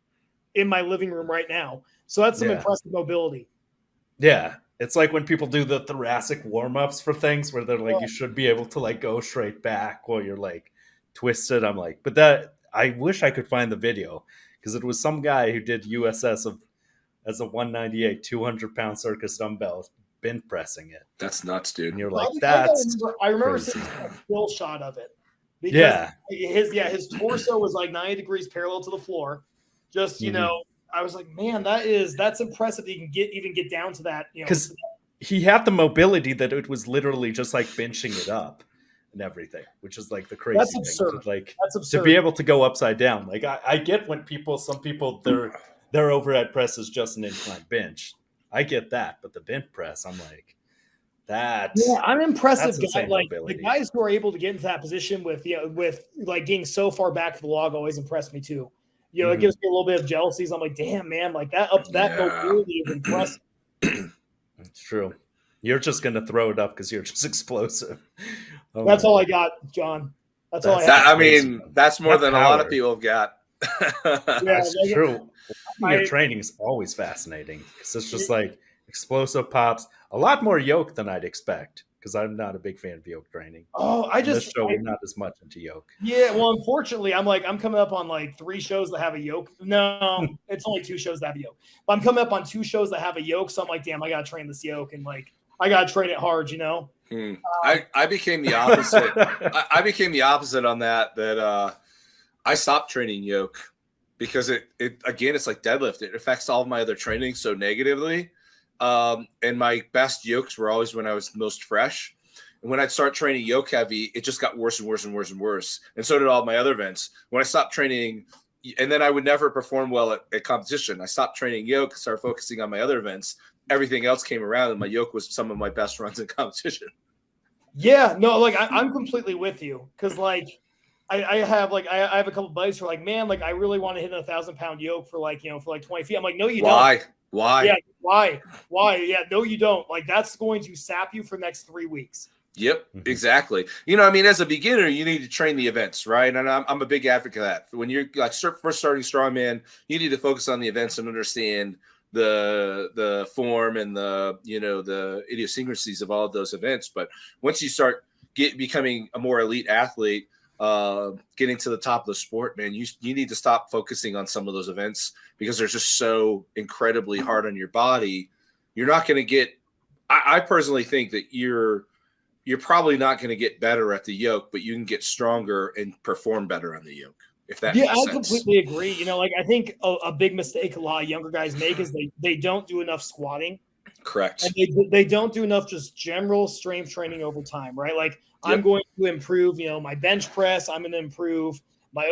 in my living room right now. So that's some impressive mobility. Yeah. It's like when people do the thoracic warm-ups for things where they're like, you should be able to like go straight back while you're like twisted. I'm like, but that I wish I could find the video because it was some guy who did USS as a 198, 200-pound circus dumbbell bent pressing it. That's nuts, dude. And you're like, that's I remember seeing a still shot of it. Because his torso was like 90 degrees parallel to the floor. Just, you know, I was like, man, that's impressive that you can even get down to that, you know. Because he had the mobility that it was literally just like benching it up and everything, which is like the crazy that's thing. Absurd. Like that's absurd. To be able to go upside down. Like I get when some people their overhead press is just an incline bench. I get that, but the bent press, I'm like, I'm impressive guy. Like mobility. the guys who are able to get into that position with like getting so far back to the log always impressed me too. You know, it gives me a little bit of jealousy. So I'm like, damn man, like that mobility is impressive. It's true. You're just gonna throw it up because you're just explosive. That's all I got, John. That's all I have. I mean, that's more than a lot of people have got. That's true. Your training is always fascinating because it's just like explosive pops. A lot more yoke than I'd expect because I'm not a big fan of yoke training. Oh, we're not as much into yoke. Yeah, well, unfortunately, I'm coming up on like 3 shows that have a yoke. No, it's only 2 shows that have a yoke. But I'm coming up on 2 shows that have a yoke, so I'm like, damn, I gotta train this yoke and like I gotta train it hard, you know. I became the opposite. I became the opposite on that. I stopped training yoke because it again, it's like deadlift. It affects all of my other training so negatively. And my best yokes were always when I was most fresh. And when I'd start training yoke heavy, it just got worse and worse and worse and worse. And so did all my other events. When I stopped training, and then I would never perform well at competition. I stopped training yoke, started focusing on my other events. Everything else came around, and my yoke was some of my best runs in competition. Yeah, no, like I'm completely with you because like I have a couple buddies who are like, man, like I really want to hit a 1,000-pound yoke for like 20 feet. I'm like, no, you don't. Why? Yeah, why? Yeah, no, you don't. Like that's going to sap you for the next 3 weeks. Yep, exactly. You know, I mean, as a beginner, you need to train the events, right? And I'm a big advocate of that. When you're like first starting strongman, you need to focus on the events and understand the form and the idiosyncrasies of all of those events. But once you start becoming a more elite athlete, getting to the top of the sport, man, you need to stop focusing on some of those events because they're just so incredibly hard on your body. You're not going to get. I personally think that you're probably not going to get better at the yoke, but you can get stronger and perform better on the yoke. If that makes sense. I completely agree. You know, like I think a big mistake a lot of younger guys make is they don't do enough squatting. Correct. And they don't do enough just general strength training over time, right? Like I'm going to improve, my bench press. I'm going to improve my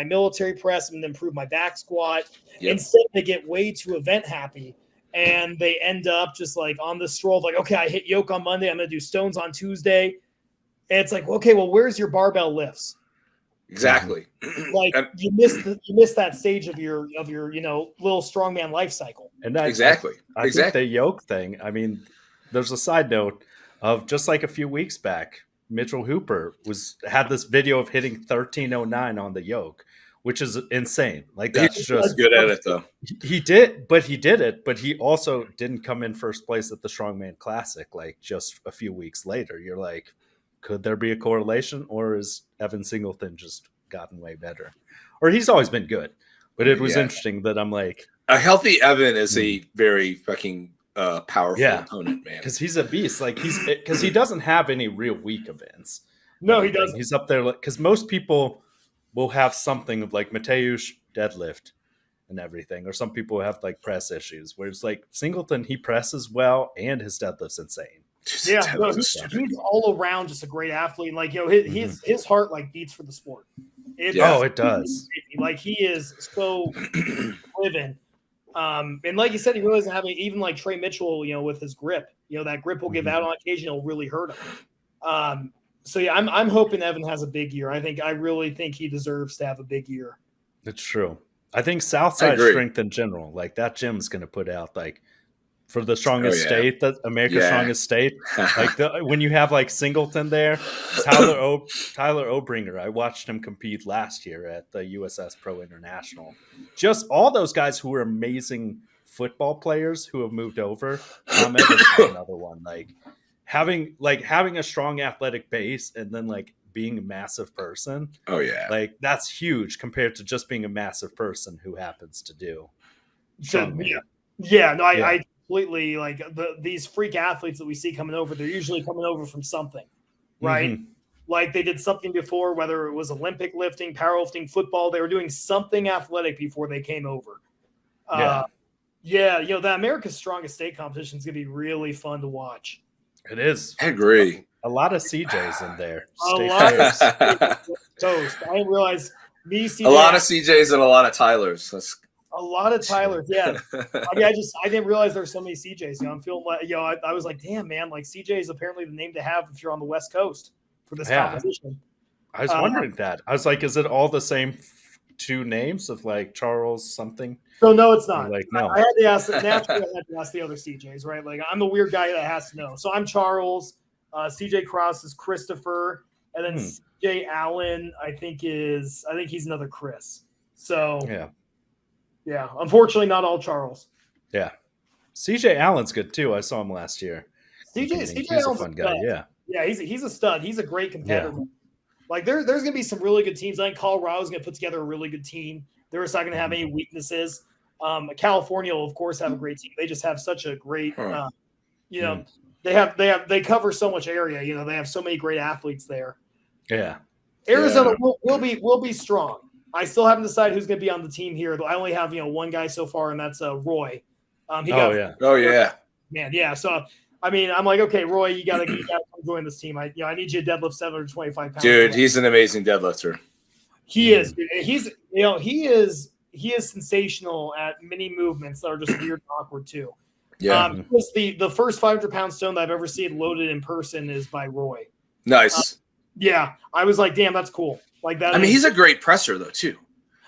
military press. I'm going to improve my back squat. Instead, they get way too event happy. And they end up just like on the stroll, like, okay, I hit yoke on Monday. I'm going to do stones on Tuesday. And it's like, okay, well, where's your barbell lifts? Exactly. Like you miss that stage of your little strongman life cycle. And exactly. I think the yoke thing, I mean, there's a side note of just like a few weeks back, Mitchell Hooper had this video of hitting 1309 on the yoke, which is insane. Like that's He's just good at it though. he did it, but he also didn't come in first place at the Strongman Classic like just a few weeks later. You're like, could there be a correlation, or is Evan Singleton just gotten way better? Or he's always been good. But it was interesting that I'm like, a healthy Evan is a very fucking powerful opponent, man. Because he's a beast. Like because he doesn't have any real weak events. No, he doesn't. He's up there because most people will have something of like Mateusz deadlift and everything, or some people have like press issues. Whereas like Singleton, he presses well and his deadlift's insane. Yeah, no, he's all around just a great athlete. And like his heart like beats for the sport. It does. Like he is so driven. And like you said, he really doesn't have even like Trey Mitchell, with his grip. That grip will give out on occasion. It'll really hurt him. So yeah, I'm hoping Evan has a big year. I really think he deserves to have a big year. It's true. I think Southside Strength in general, like that gym's going to put out like for the strongest state, that America's strongest state. Like when you have like Singleton there, Tyler Obringer, I watched him compete last year at the USS Pro International. Just all those guys who are amazing football players who have moved over. Tom Evans is another one. Like having a strong athletic base and then like being a massive person. Oh yeah. Like that's huge compared to just being a massive person who happens to do. I completely like these freak athletes that we see coming over. They're usually coming over from something, right? Mm-hmm. Like they did something before, whether it was Olympic lifting, powerlifting, football. They were doing something athletic before they came over. The America's Strongest State competition is going to be really fun to watch. It is. I agree. A lot of CJs in there. I didn't realize a lot of CJs and a lot of Tylers. A lot of Tylers, yeah. I didn't realize there were so many CJs. I'm feeling like, I was like, damn, man, like CJ is apparently the name to have if you're on the West Coast for this competition. I was wondering that. I was like, is it all the same two names of like Charles something? So no, it's not. Like, no. I had to ask. Naturally, I had to ask the other CJs, right? Like, I'm the weird guy that has to know. So I'm Charles. CJ Cross is Christopher, and then CJ Allen, I think he's another Chris. So yeah. Unfortunately, not all Charles. Yeah, CJ Allen's good too. I saw him last year. CJ Allen's a fun guy. Yeah, he's a stud. He's a great competitor. Yeah. Like there's going to be some really good teams. I think Colorado's going to put together a really good team. They're just not going to have any weaknesses. California will of course have a great team. They just have such a great, they cover so much area. They have so many great athletes there. Yeah, Arizona will be strong. I still haven't decided who's going to be on the team here. I only have one guy so far, and that's Roy. Man, yeah. So I mean, I'm like, okay, Roy, you gotta come join this team. I need you to deadlift 725 pounds. Dude, he's an amazing deadlifter. He is. He is sensational at many movements that are just weird and awkward too. Yeah. Because the first 500-pound stone that I've ever seen loaded in person is by Roy. Nice. Yeah, I was like, damn, that's cool. Like that. I mean, he's a great presser though too.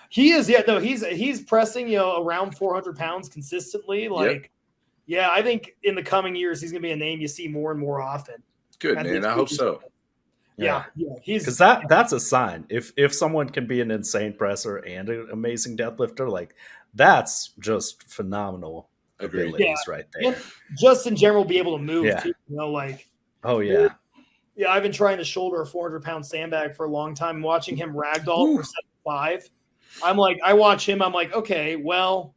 He is. Yeah, no, he's pressing around 400 pounds consistently. Like, yeah, I think in the coming years he's gonna be a name you see more and more often. Good, man. I hope so. Yeah. He's because that's a sign. If someone can be an insane presser and an amazing deadlifter, like that's just phenomenal abilities right there. And just in general, be able to move too. Yeah, I've been trying to shoulder a 400-pound sandbag for a long time. Watching him ragdoll for 7.5, I watch him. I'm like, okay, well,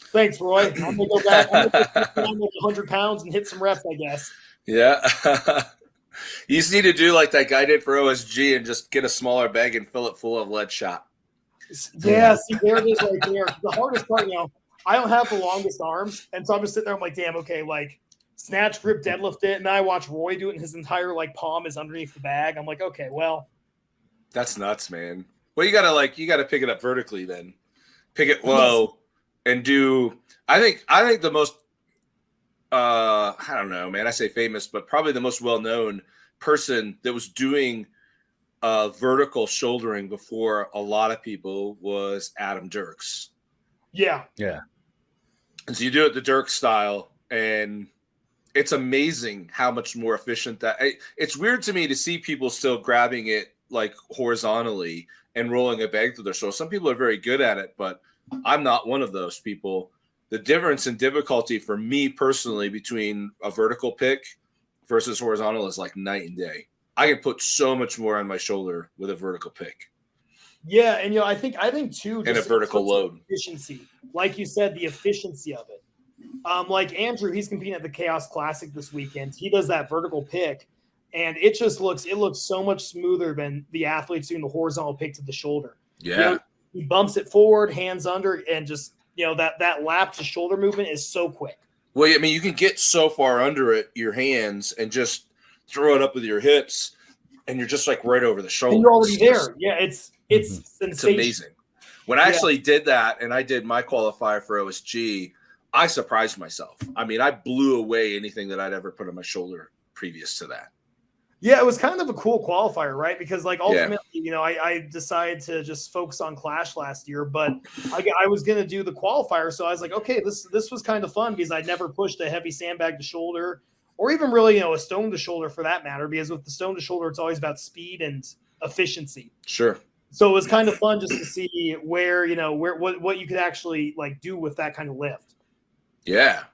thanks, Roy. I'm gonna go back. I'm gonna put 100 pounds and hit some reps, I guess. Yeah. You just need to do like that guy did for OSG and just get a smaller bag and fill it full of lead shot. Yeah, see, there it is right there. The hardest part, I don't have the longest arms, and so I'm just sitting there. I'm like, damn, okay, like snatch, grip, deadlift it, and I watch Roy do it, and his entire palm is underneath the bag. I'm like, okay, well, that's nuts, man. Well, you gotta pick it up vertically, then pick it low, and do. I think the most. I don't know, man. I say famous, but probably the most well-known person that was doing vertical shouldering before a lot of people was Adam Dirks. Yeah. Yeah. And so you do it the Dirks style, and it's amazing how much more efficient it's weird to me to see people still grabbing it like horizontally and rolling a bag through their shoulder. Some people are very good at it, but I'm not one of those people. The difference in difficulty for me personally between a vertical pick versus horizontal is like night and day. I can put so much more on my shoulder with a vertical pick. Yeah, and I think too, and a vertical load efficiency, like you said, the efficiency of it. Like Andrew, he's competing at the Chaos Classic this weekend. He does that vertical pick, and it looks so much smoother than the athletes doing the horizontal pick to the shoulder. Yeah, he bumps it forward, hands under, and just that lap to shoulder movement is so quick. Well, I mean, you can get so far under it, your hands, and just throw it up with your hips, and you're just like right over the shoulder. And you're already there. Yeah, it's sensational. It's amazing. When I actually did that, and I did my qualifier for OSG, I surprised myself. I mean, I blew away anything that I'd ever put on my shoulder previous to that. Yeah, it was kind of a cool qualifier, right? Because ultimately, I decided to just focus on Clash last year, but I was going to do the qualifier. So I was like, okay, this was kind of fun because I'd never pushed a heavy sandbag to shoulder or even really, a stone to shoulder for that matter, because with the stone to shoulder, it's always about speed and efficiency. Sure. So it was kind of fun just to see what you could actually do with that kind of lift. Yeah.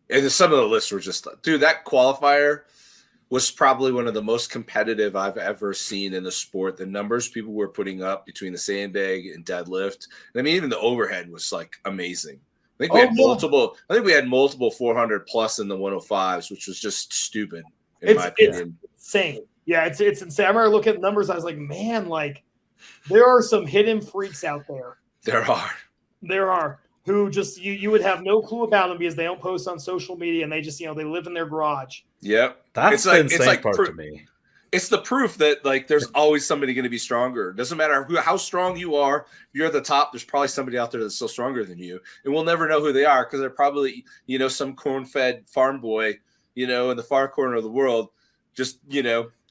And some of the lists were just, dude, that qualifier was probably one of the most competitive I've ever seen in the sport. The numbers people were putting up between the sandbag and deadlift. And I mean, even the overhead was like amazing. I think we had multiple 400 plus in the 105s, which was just stupid in my opinion. It's insane. Yeah, it's insane. I remember looking at the numbers. I was like, man, there are some hidden freaks out there. There are who just you would have no clue about them because they don't post on social media and they just they live in their garage. Yep, that's the insane part to me. It's the proof that there's always somebody going to be stronger. It doesn't matter how strong you are. If you're at the top, there's probably somebody out there that's still stronger than you, and we'll never know who they are because they're probably some corn-fed farm boy in the far corner of the world, just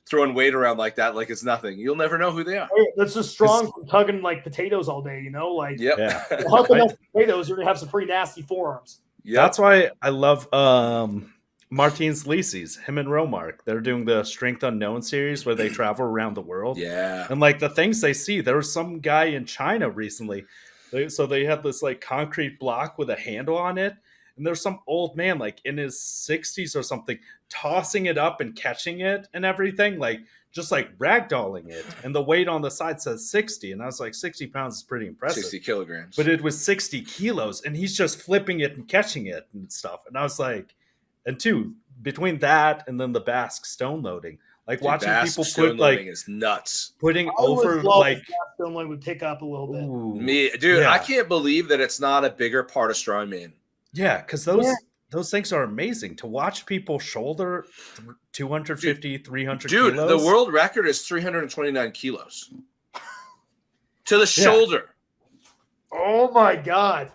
throwing weight around like that, like it's nothing. You'll never know who they are. That's just strong from tugging potatoes all day, Yep. Yeah. Hug enough potatoes, you're gonna have some pretty nasty forearms. Yep. That's why I love Martin's Lisi's, him and Romark. They're doing the Strength Unknown series where they travel around the world. Yeah. And the things they see, there was some guy in China recently. So they had this concrete block with a handle on it. And there's some old man in his 60s or something tossing it up and catching it and everything, just ragdolling it. And the weight on the side says 60. And I was like, 60 pounds is pretty impressive. 60 kilograms. But it was 60 kilos and he's just flipping it and catching it and stuff. And I was like, and two, between that and then the Basque stone loading, watching people put is nuts. Putting over stone loading would pick up a little bit. Me, dude, yeah. I can't believe that it's not a bigger part of strongman. Yeah, because those things are amazing to watch people shoulder 250, 300 dude, kilos. The world record is 329 kilos to the shoulder. Oh my God.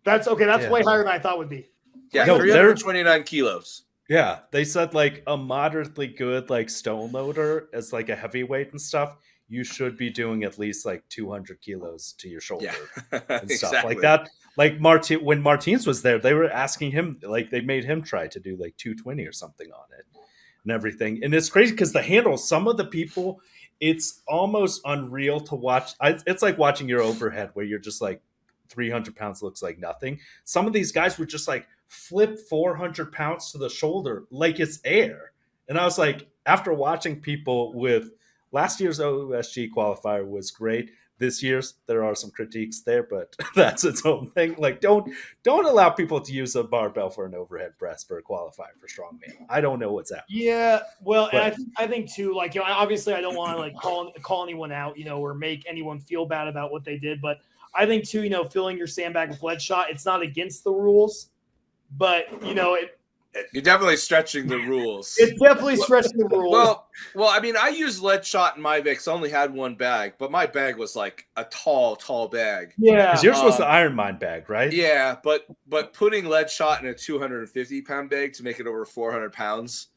That's okay. That's way higher than I thought it would be. Yeah, 329 kilos. Yeah, they said a moderately good stone loader as a heavyweight and stuff. You should be doing at least 200 kilos to your shoulder and stuff like that. When Martins was there, they were asking him, they made him try to do 220 or something on it and everything. And it's crazy because the handle, some of the people, it's almost unreal to watch. It's like watching your overhead where you're just 300 pounds looks like nothing. Some of these guys would just flip 400 pounds to the shoulder like it's air. And I was after watching people with last year's OSG qualifier was great. This year's, there are some critiques there, but that's its own thing. Don't allow people to use a barbell for an overhead press for a qualifier for strongman. I don't know what's happening. Yeah, well, and I think too, obviously I don't want to call anyone out, or make anyone feel bad about what they did, but I think too, filling your sandbag with lead shot, it's not against the rules, but you're definitely stretching the rules. It's definitely stretching the rules. Well, I mean, I used lead shot in my Vicks. I only had one bag, but my bag was a tall bag. Yeah, because yours was the Iron Mine bag, right? Yeah, but putting lead shot in a 250-pound bag to make it over 400 pounds,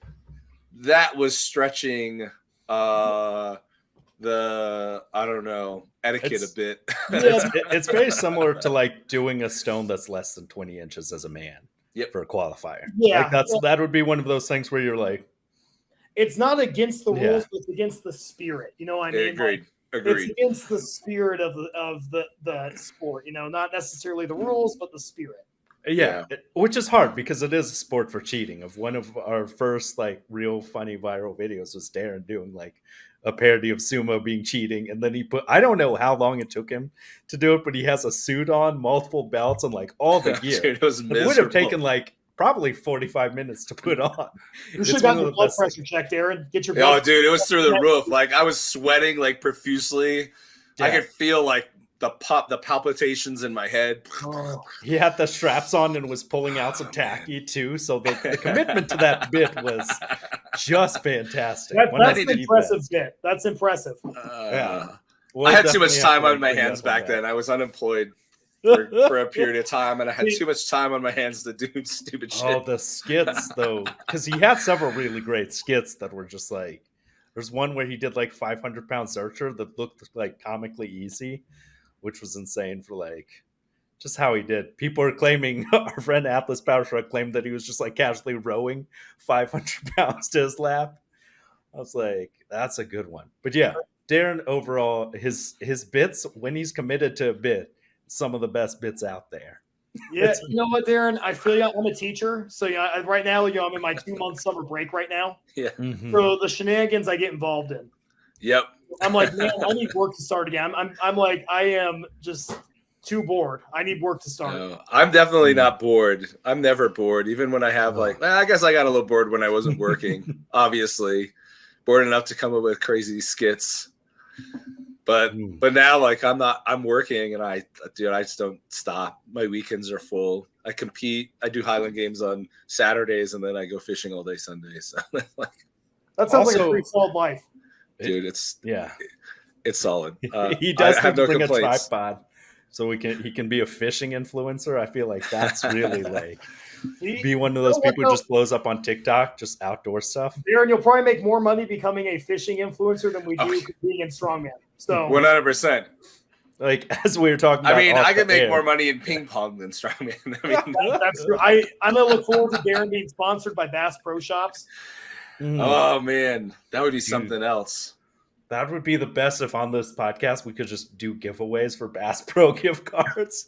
that was stretching etiquette a bit. It's very similar to doing a stone that's less than 20 inches as a man. Yep. for a qualifier. Yeah. Like that would be one of those things where you're like, It's not against the Yeah. rules, but it's against the spirit. You know what I mean? Agreed. It's Agreed. against the spirit of the sport. You know, not necessarily the rules, but the spirit. yeah, which is hard because it is a sport for cheating. Of one of our first like real funny viral videos was Darren doing like a parody of sumo being cheating, and then he put, I don't know how long it took him to do it, but he has a suit on, multiple belts, and like all the gear. Dude, it was It would have miserable. taken like probably 45 minutes to put on. You should It's have one gotten of your the blood best pressure things. checked, Aaron. Get your Oh, blood. dude, it was through the roof. Like I was sweating like profusely. I Yeah. could feel like the palpitations in my head. Oh. He had the straps on and was pulling out some tacky too. So the commitment to that bit was just fantastic. That's I an need to impressive bit. That's impressive. Yeah. I had too much definitely have time to, on like, my bring you hands up on back that. then. I was unemployed for a period of time, and I had too much time on my hands to do stupid shit. Oh, the skits though, because he had several really great skits that were just like. There's one where he did like 500-pound searcher that looked like comically easy, which was insane for like just how he did. People are claiming our friend Atlas Power Truck claimed that he was just like casually rowing 500 pounds to his lap. I was like, that's a good one. But yeah, Darren overall, his bits when he's committed to a bit, some of the best bits out there. Yeah, you know what, Darren? I feel you. I'm a teacher, so right now, I'm in my 2-month summer break right now. Yeah. Mhm. So the shenanigans I get involved in, Yep. I'm like, man, I need work to start again. I'm like, I am just too bored. I need work to start. No, I'm definitely not bored. I'm never bored, even when I have like. Well, I guess I got a little bored when I wasn't working. Obviously, bored enough to come up with crazy skits. But now, like, I'm working, and I just don't stop. My weekends are full. I compete. I do Highland Games on Saturdays, and then I go fishing all day Sundays. So, like, That sounds like a Also- pretty solid life. dude, it's solid. He does I have have to no bring complaints. a tripod so he can be a fishing influencer. I feel like that's really like be one of those people who just blows up on TikTok, just outdoor stuff. Darren, you'll probably make more money becoming a fishing influencer than we do Okay. being in strongman. So 100%. Like as we were talking about, I mean, off I could the make air. more money in ping pong than strongman. I mean, that's true. I'm gonna look forward to Darren being sponsored by Bass Pro Shops. oh man, that would be something else. That would be the best if on this podcast we could just do giveaways for Bass Pro gift cards.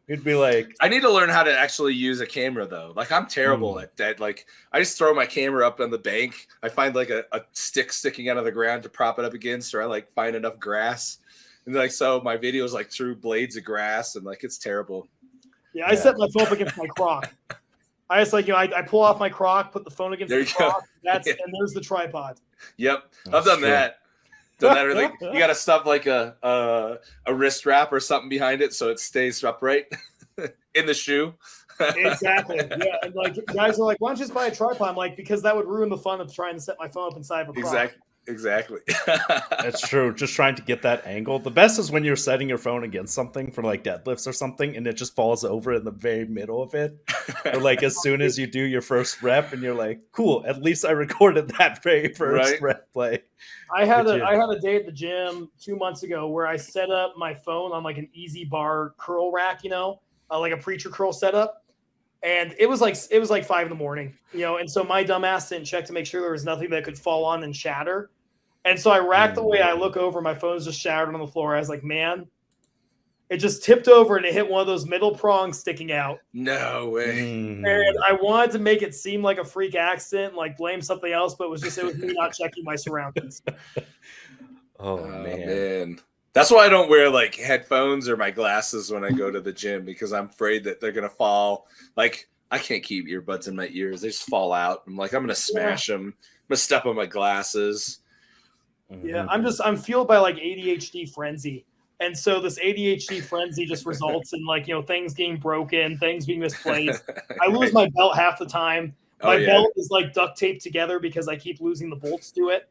We'd be like, I need to learn how to actually use a camera though. Like I'm terrible at that. Like I just throw my camera up on the bank. I find like a stick sticking out of the ground to prop it up against, or I like find enough grass. And like so my videos like through blades of grass, and like it's terrible. Yeah, I set my phone up against my crock. I just like, I pull off my crock, put the phone against There the you go. crock. And there's the tripod. Yep. That's I've done true. that. Done that really. You gotta stuff like a wrist wrap or something behind it so it stays upright in the shoe. Exactly. Yeah. And like guys are like, why don't you just buy a tripod? I'm like, because that would ruin the fun of trying to set my phone up inside of a crock. Exactly. that's true. Just trying to get that angle. The best is when you're setting your phone against something for like deadlifts or something, and it just falls over in the very middle of it. Or like as soon as you do your first rep, and you're like, "Cool, at least I recorded that very first rep play." I had a day at the gym 2 months ago where I set up my phone on like an easy bar curl rack, like a preacher curl setup. And it was like 5 a.m, and so my dumb ass didn't check to make sure there was nothing that could fall on and shatter. And so I racked the way I look over, my phone's just shattered on the floor. I was like, man, it just tipped over and it hit one of those middle prongs sticking out. No way. And I wanted to make it seem like a freak accident, like blame something else, but it was me not checking my surroundings. Oh man. man. That's why I don't wear like headphones or my glasses when I go to the gym, because I'm afraid that they're gonna fall. Like I can't keep earbuds in my ears; they just fall out. I'm like, I'm gonna smash them. I'm gonna step on my glasses. Yeah, I'm fueled by like ADHD frenzy. And so this ADHD frenzy just results in like, things getting broken, things being misplaced. I lose my belt half the time. My belt is like duct taped together because I keep losing the bolts to it.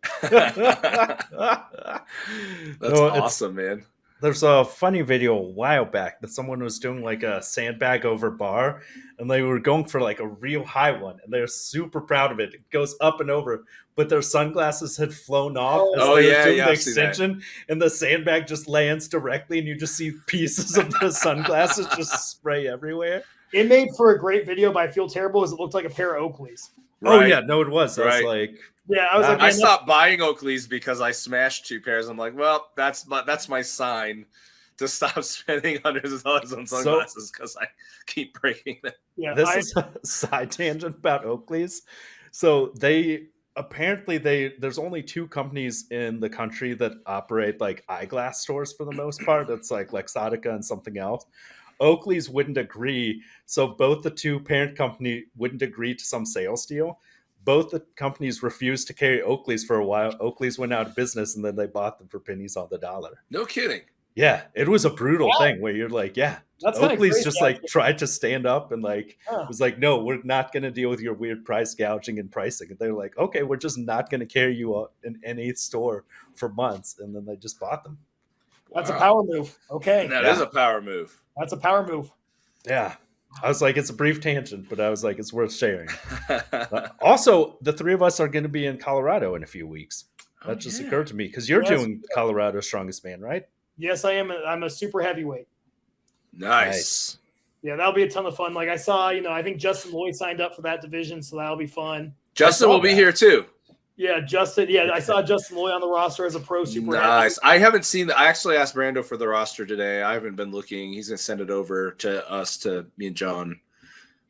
That's awesome, man. There's a funny video a while back that someone was doing like a sandbag over bar, and they were going for like a real high one, and they're super proud of it. It goes up and over, but their sunglasses had flown off as they were doing the extension, and the sandbag just lands directly, and you just see pieces of the sunglasses just spray everywhere. It made for a great video, but I feel terrible as it looked like a pair of Oakleys. Oh Right. yeah, no, it was. I was Right. like, Yeah, I was like, I man, stopped buying Oakleys because I smashed 2 pairs. I'm like, well, that's my sign to stop spending hundreds of dollars on sunglasses because I keep breaking them. yeah, this is a side tangent about Oakley's. So there's only 2 companies in the country that operate like eyeglass stores for the most part. It's like Luxottica and something else. Oakley's wouldn't agree, so both the 2 parent company wouldn't agree to some sales deal. Both the companies refused to carry Oakley's for a while. Oakley's went out of business, and then they bought them for pennies on the dollar. No kidding. Yeah, it was a brutal thing where you're like, yeah, that's kind of Oakley's crazy. just like tried to stand up and like Huh. was like, no, we're not going to deal with your weird price gouging and pricing. And they're like, okay, we're just not going to carry you in any store for months. And then they just bought them. That's a Wow. power move. Okay, That is a power move. that's a power move. Yeah. I was like, it's a brief tangent, but I was like, it's worth sharing. Also, the 3 of us are going to be in Colorado in a few weeks. That just occurred to me because you're Yes. doing Colorado Strongest Man, right? Yes, I am. I'm a super heavyweight. Nice. Yeah, that'll be a ton of fun. Like I saw, I think Justin Lloyd signed up for that division, so that'll be fun. Justin will be here too. Yeah, Justin. Yeah, I saw Justin Lloyd on the roster as a pro super. Nice. I haven't seen I actually asked Brando for the roster today. I haven't been looking. He's gonna send it over to us, to me and John.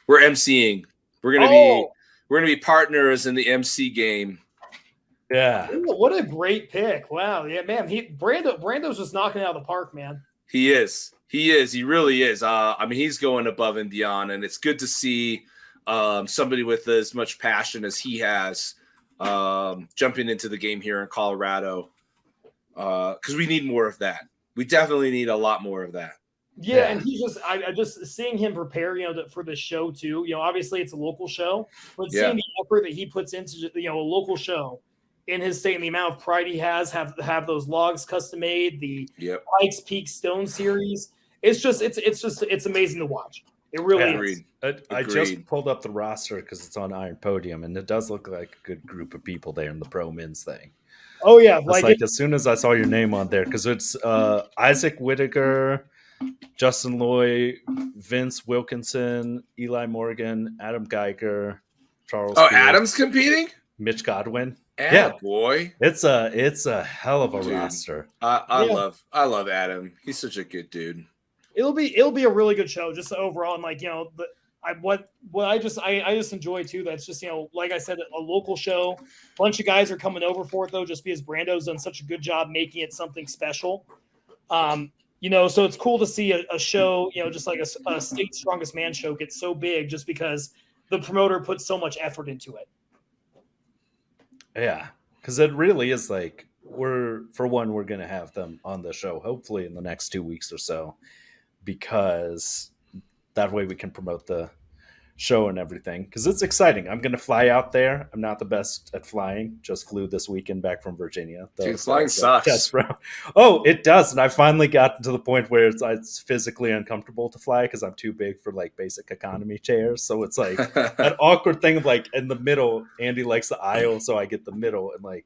We're MCing. We're gonna be partners in the MC game. Yeah. Ooh, what a great pick! Wow. Yeah, man. Brando's just knocking it out of the park, man. He is. He really is. I mean, he's going above and beyond, and it's good to see somebody with as much passion as he has jumping into the game here in Colorado, because we need more of that. We definitely need a lot more of that. Yeah, and he's just I just seeing him prepare, for the show too. Obviously it's a local show, but seeing the effort that he puts into a local show in his state and the amount of pride he has, have those logs custom made, the Pikes Peak Stone series. It's amazing to watch. It really is. I just pulled up the roster because it's on Iron Podium, and it does look like a good group of people there in the pro men's thing. Oh yeah, like as soon as I saw your name on there, because it's Isaac Whittaker, Justin Loy, Vince Wilkinson, Eli Morgan, Adam Geiger, Charles. Oh, Adam's competing? Mitch Godwin. Boy. It's a hell of a roster. I love Adam. He's such a good dude. It'll be a really good show, just overall, and I just enjoy too. That's just like I said, a local show. A bunch of guys are coming over for it though, just because Brando's done such a good job making it something special. So it's cool to see a show, just like a state strongest man show get so big, just because the promoter puts so much effort into it. Yeah, because it really is like we're going to have them on the show hopefully in the next 2 weeks or so, because that way we can promote the show and everything, because it's exciting. I'm going to fly out there. I'm not the best at flying. Just flew this weekend back from Virginia. Dude, flying sucks. Oh, it does. And I finally got to the point where it's physically uncomfortable to fly because I'm too big for like basic economy chairs. So it's like an awkward thing of like in the middle. Andy likes the aisle, so I get the middle. And like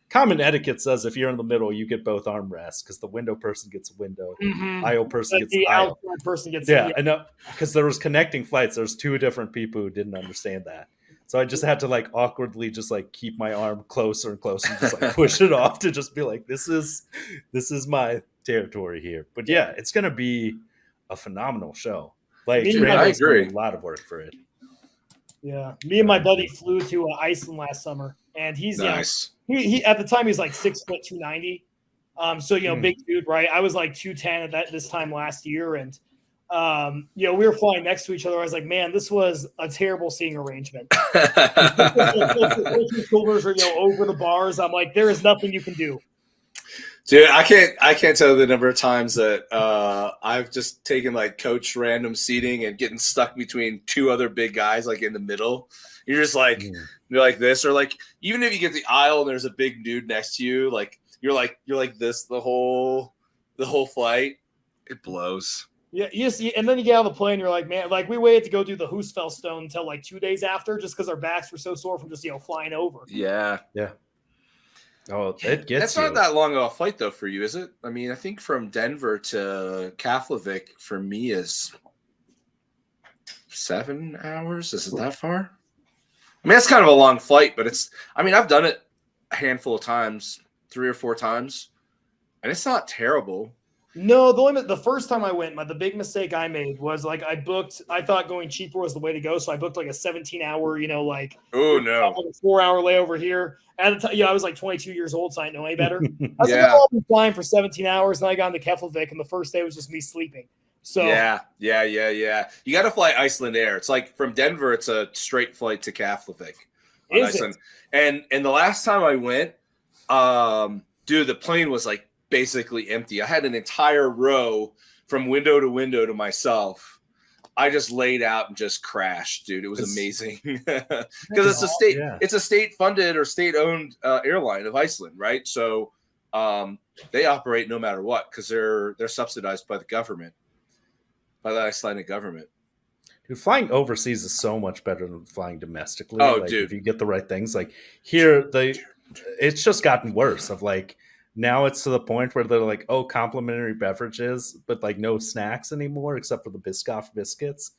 common etiquette says if you're in the middle, you get both armrests, because the window person gets window, aisle person gets the aisle. outside person gets I know, because there was connecting flights. There's 2 different people who didn't understand that, so I just had to like awkwardly just like keep my arm closer and closer, and just like push it off to just be like, this is my territory here. But yeah, it's gonna be a phenomenal show. Like I agree. A lot of work for it. Yeah, me and my buddy flew to Iceland last summer, and he's nice. He at the time he's like 6 foot 290, so big dude, right? I was like 210 at this time last year, and we were flying next to each other. I was like, man, this was a terrible seating arrangement. Shoulders are over the bars. I'm like, there is nothing you can do. Dude, I can't tell you the number of times that I've just taken like coach random seating and getting stuck between 2 other big guys like in the middle. You're just like you're like this, or like even if you get the aisle and there's a big dude next to you, like you're like this the whole flight. It blows. Yeah, and then you get out of the plane, you're like, man, like we waited to go do the Hoosfell Stone until like 2 days after, just because our backs were so sore from just flying over. Yeah. Oh, it gets. That's not that long of a flight though for you, is it? I mean, I think from Denver to Keflavik for me is 7 hours. Is it that far? I mean, that's kind of a long flight, but I've done it a handful of times, 3 or 4 times, and it's not terrible. No, the first time I went, the big mistake I made was like I thought going cheaper was the way to go. So I booked like a 17-hour, Oh no, 4-hour layover here. At the time, I was like 22 years old, so I didn't know any better. I was like, I'll be flying for 17 hours. And I got into Keflavik, and the first day was just me sleeping. So yeah. You got to fly Iceland Air. It's like from Denver, it's a straight flight to Keflavik on Iceland. And the last time I went, dude, the plane was like basically empty. I had an entire row from window to window to myself. I just laid out and just crashed, dude. It was amazing because it's a state funded or state owned airline of Iceland, right? So they operate no matter what because they're subsidized by the government, by the Icelandic government. Dude, flying overseas is so much better than flying domestically. Oh, like, dude, if you get the right things, like here, it's just gotten worse. Of like. Now it's to the point where they're like, oh, complimentary beverages, but like no snacks anymore except for the Biscoff biscuits.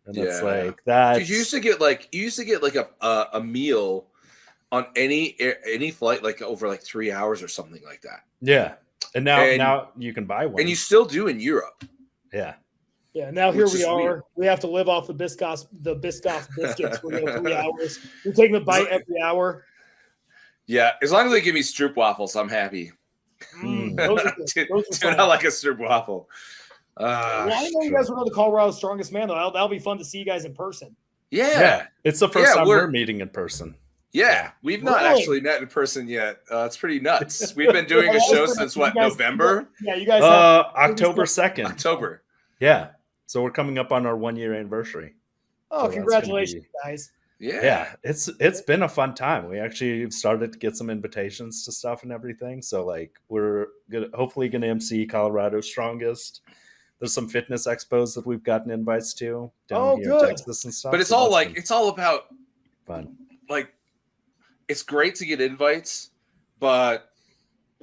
And it's like that. You used to get like a meal on any flight like over like 3 hours or something like that. Yeah. And now you can buy one. And you still do in Europe. Yeah. Yeah, now here we are. Weird. We have to live off the Biscoff biscuits for 3 hours. We're taking a bite every hour. Yeah, as long as they give me Stroop waffles, I'm happy. Dude, I like a Stroop waffle. I didn't know you guys were on the Colorado's Strongest Man, though. That'll be fun to see you guys in person. Yeah. It's the first time we're meeting in person. Yeah, we've not actually met in person yet. It's pretty nuts. We've been doing a show since November? Yeah, you guys. October 2nd. October. Yeah. So we're coming up on our 1-year anniversary. Oh, so congratulations, guys. Yeah, it's been a fun time. We actually started to get some invitations to stuff and everything. So like we're hopefully gonna MC Colorado's Strongest. There's some fitness expos that we've gotten invites to down here in Texas and stuff. But it's all like it's all about fun. Like it's great to get invites, but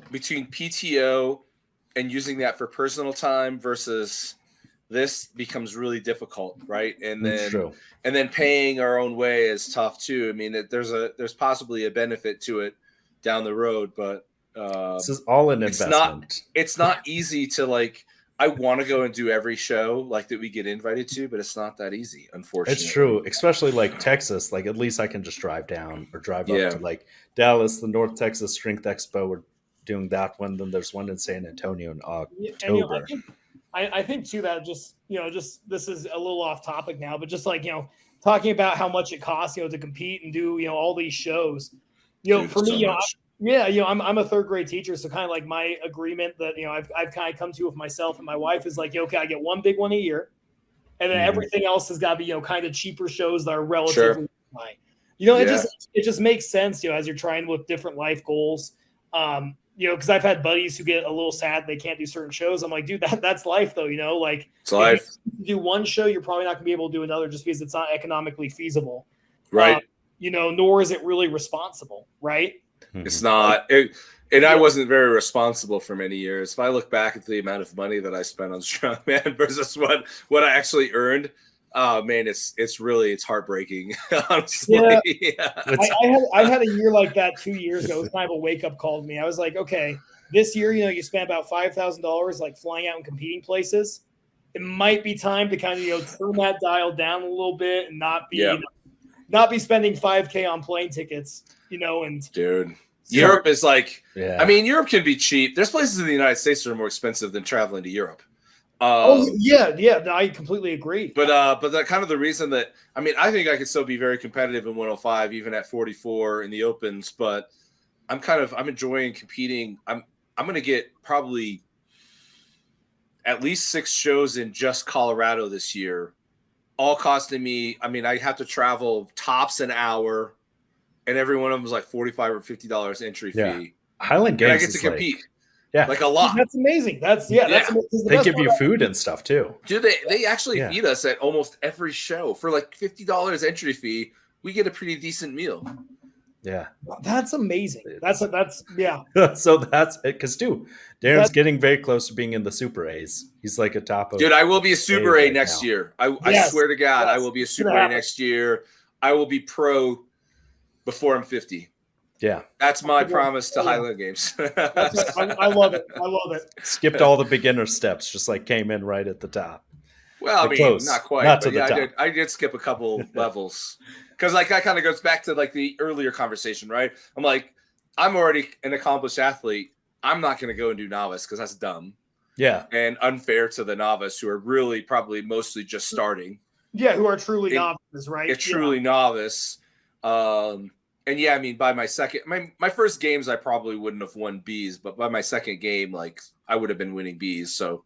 between PTO and using that for personal time versus this becomes really difficult, right? And then paying our own way is tough too. I mean, there's possibly a benefit to it down the road, but this is all an investment. It's not easy to like. I want to go and do every show like that we get invited to, but it's not that easy, unfortunately. It's true, especially like Texas. Like at least I can just drive down or drive up to like Dallas, the North Texas Strength Expo. We're doing that one. Then there's one in San Antonio in October. I think too that just this is a little off topic now, but just like talking about how much it costs to compete and do all these shows. For me, I'm a third grade teacher, so kind of like my agreement that I've kind of come to with myself and my wife is like, okay, I get one big one a year, and then everything else has got to be kind of cheaper shows that are relatively high. It just makes sense as you're trying with different life goals. Because I've had buddies who get a little sad they can't do certain shows. I'm like, dude, that's life though. Like it's life. If you do one show, you're probably not gonna be able to do another just because it's not economically feasible, right? Nor is it really responsible, right? It's not. I wasn't very responsible for many years. If I look back at the amount of money that I spent on strongman versus what I actually earned, oh man, it's heartbreaking. Honestly, I had a year like that 2 years ago. It was kind of a wake up call to me. I was like, okay, this year, you spent about $5,000 like flying out and competing places. It might be time to kind of turn that dial down a little bit and not be spending $5,000 on plane tickets. And dude, Europe is like, I mean, Europe can be cheap. There's places in the United States that are more expensive than traveling to Europe. No, I completely agree. But that kind of the reason that I think I could still be very competitive in 105, even at 44 in the opens. But I'm enjoying competing. I'm going to get probably at least 6 shows in just Colorado this year, all costing me. I have to travel tops an hour, and every one of them is like $45 or $50 entry fee. Highland Games, and I get to compete. Yeah, like a lot. That's amazing. That's amazing. They give you food and stuff too. Dude, they actually feed us at almost every show for like $50 entry fee. We get a pretty decent meal. Yeah. That's amazing. That's yeah. So that's it. Because too, Darren's That's getting very close to being in the Super A's. He's like a top of Dude, I will be a A Super A right next now. year. I yes, swear to God, I yes, will be a it's gonna Super A happen. next year. I will be pro before I'm 50. Yeah. That's my promise to Highland Games. I love it. I love it. Skipped all the beginner steps, just like came in right at the top. Well, I But mean, close, not quite, not to but the yeah, top. I did skip a couple levels because like that kind of goes back to like the earlier conversation, right? I'm like, I'm already an accomplished athlete. I'm not going to go and do novice because that's dumb Yeah. and unfair to the novice who are really probably mostly just starting. Yeah, who are truly It- novices, right? A truly novice. And yeah, I mean, by my first games, I probably wouldn't have won B's, but by my second game, like I would have been winning B's. So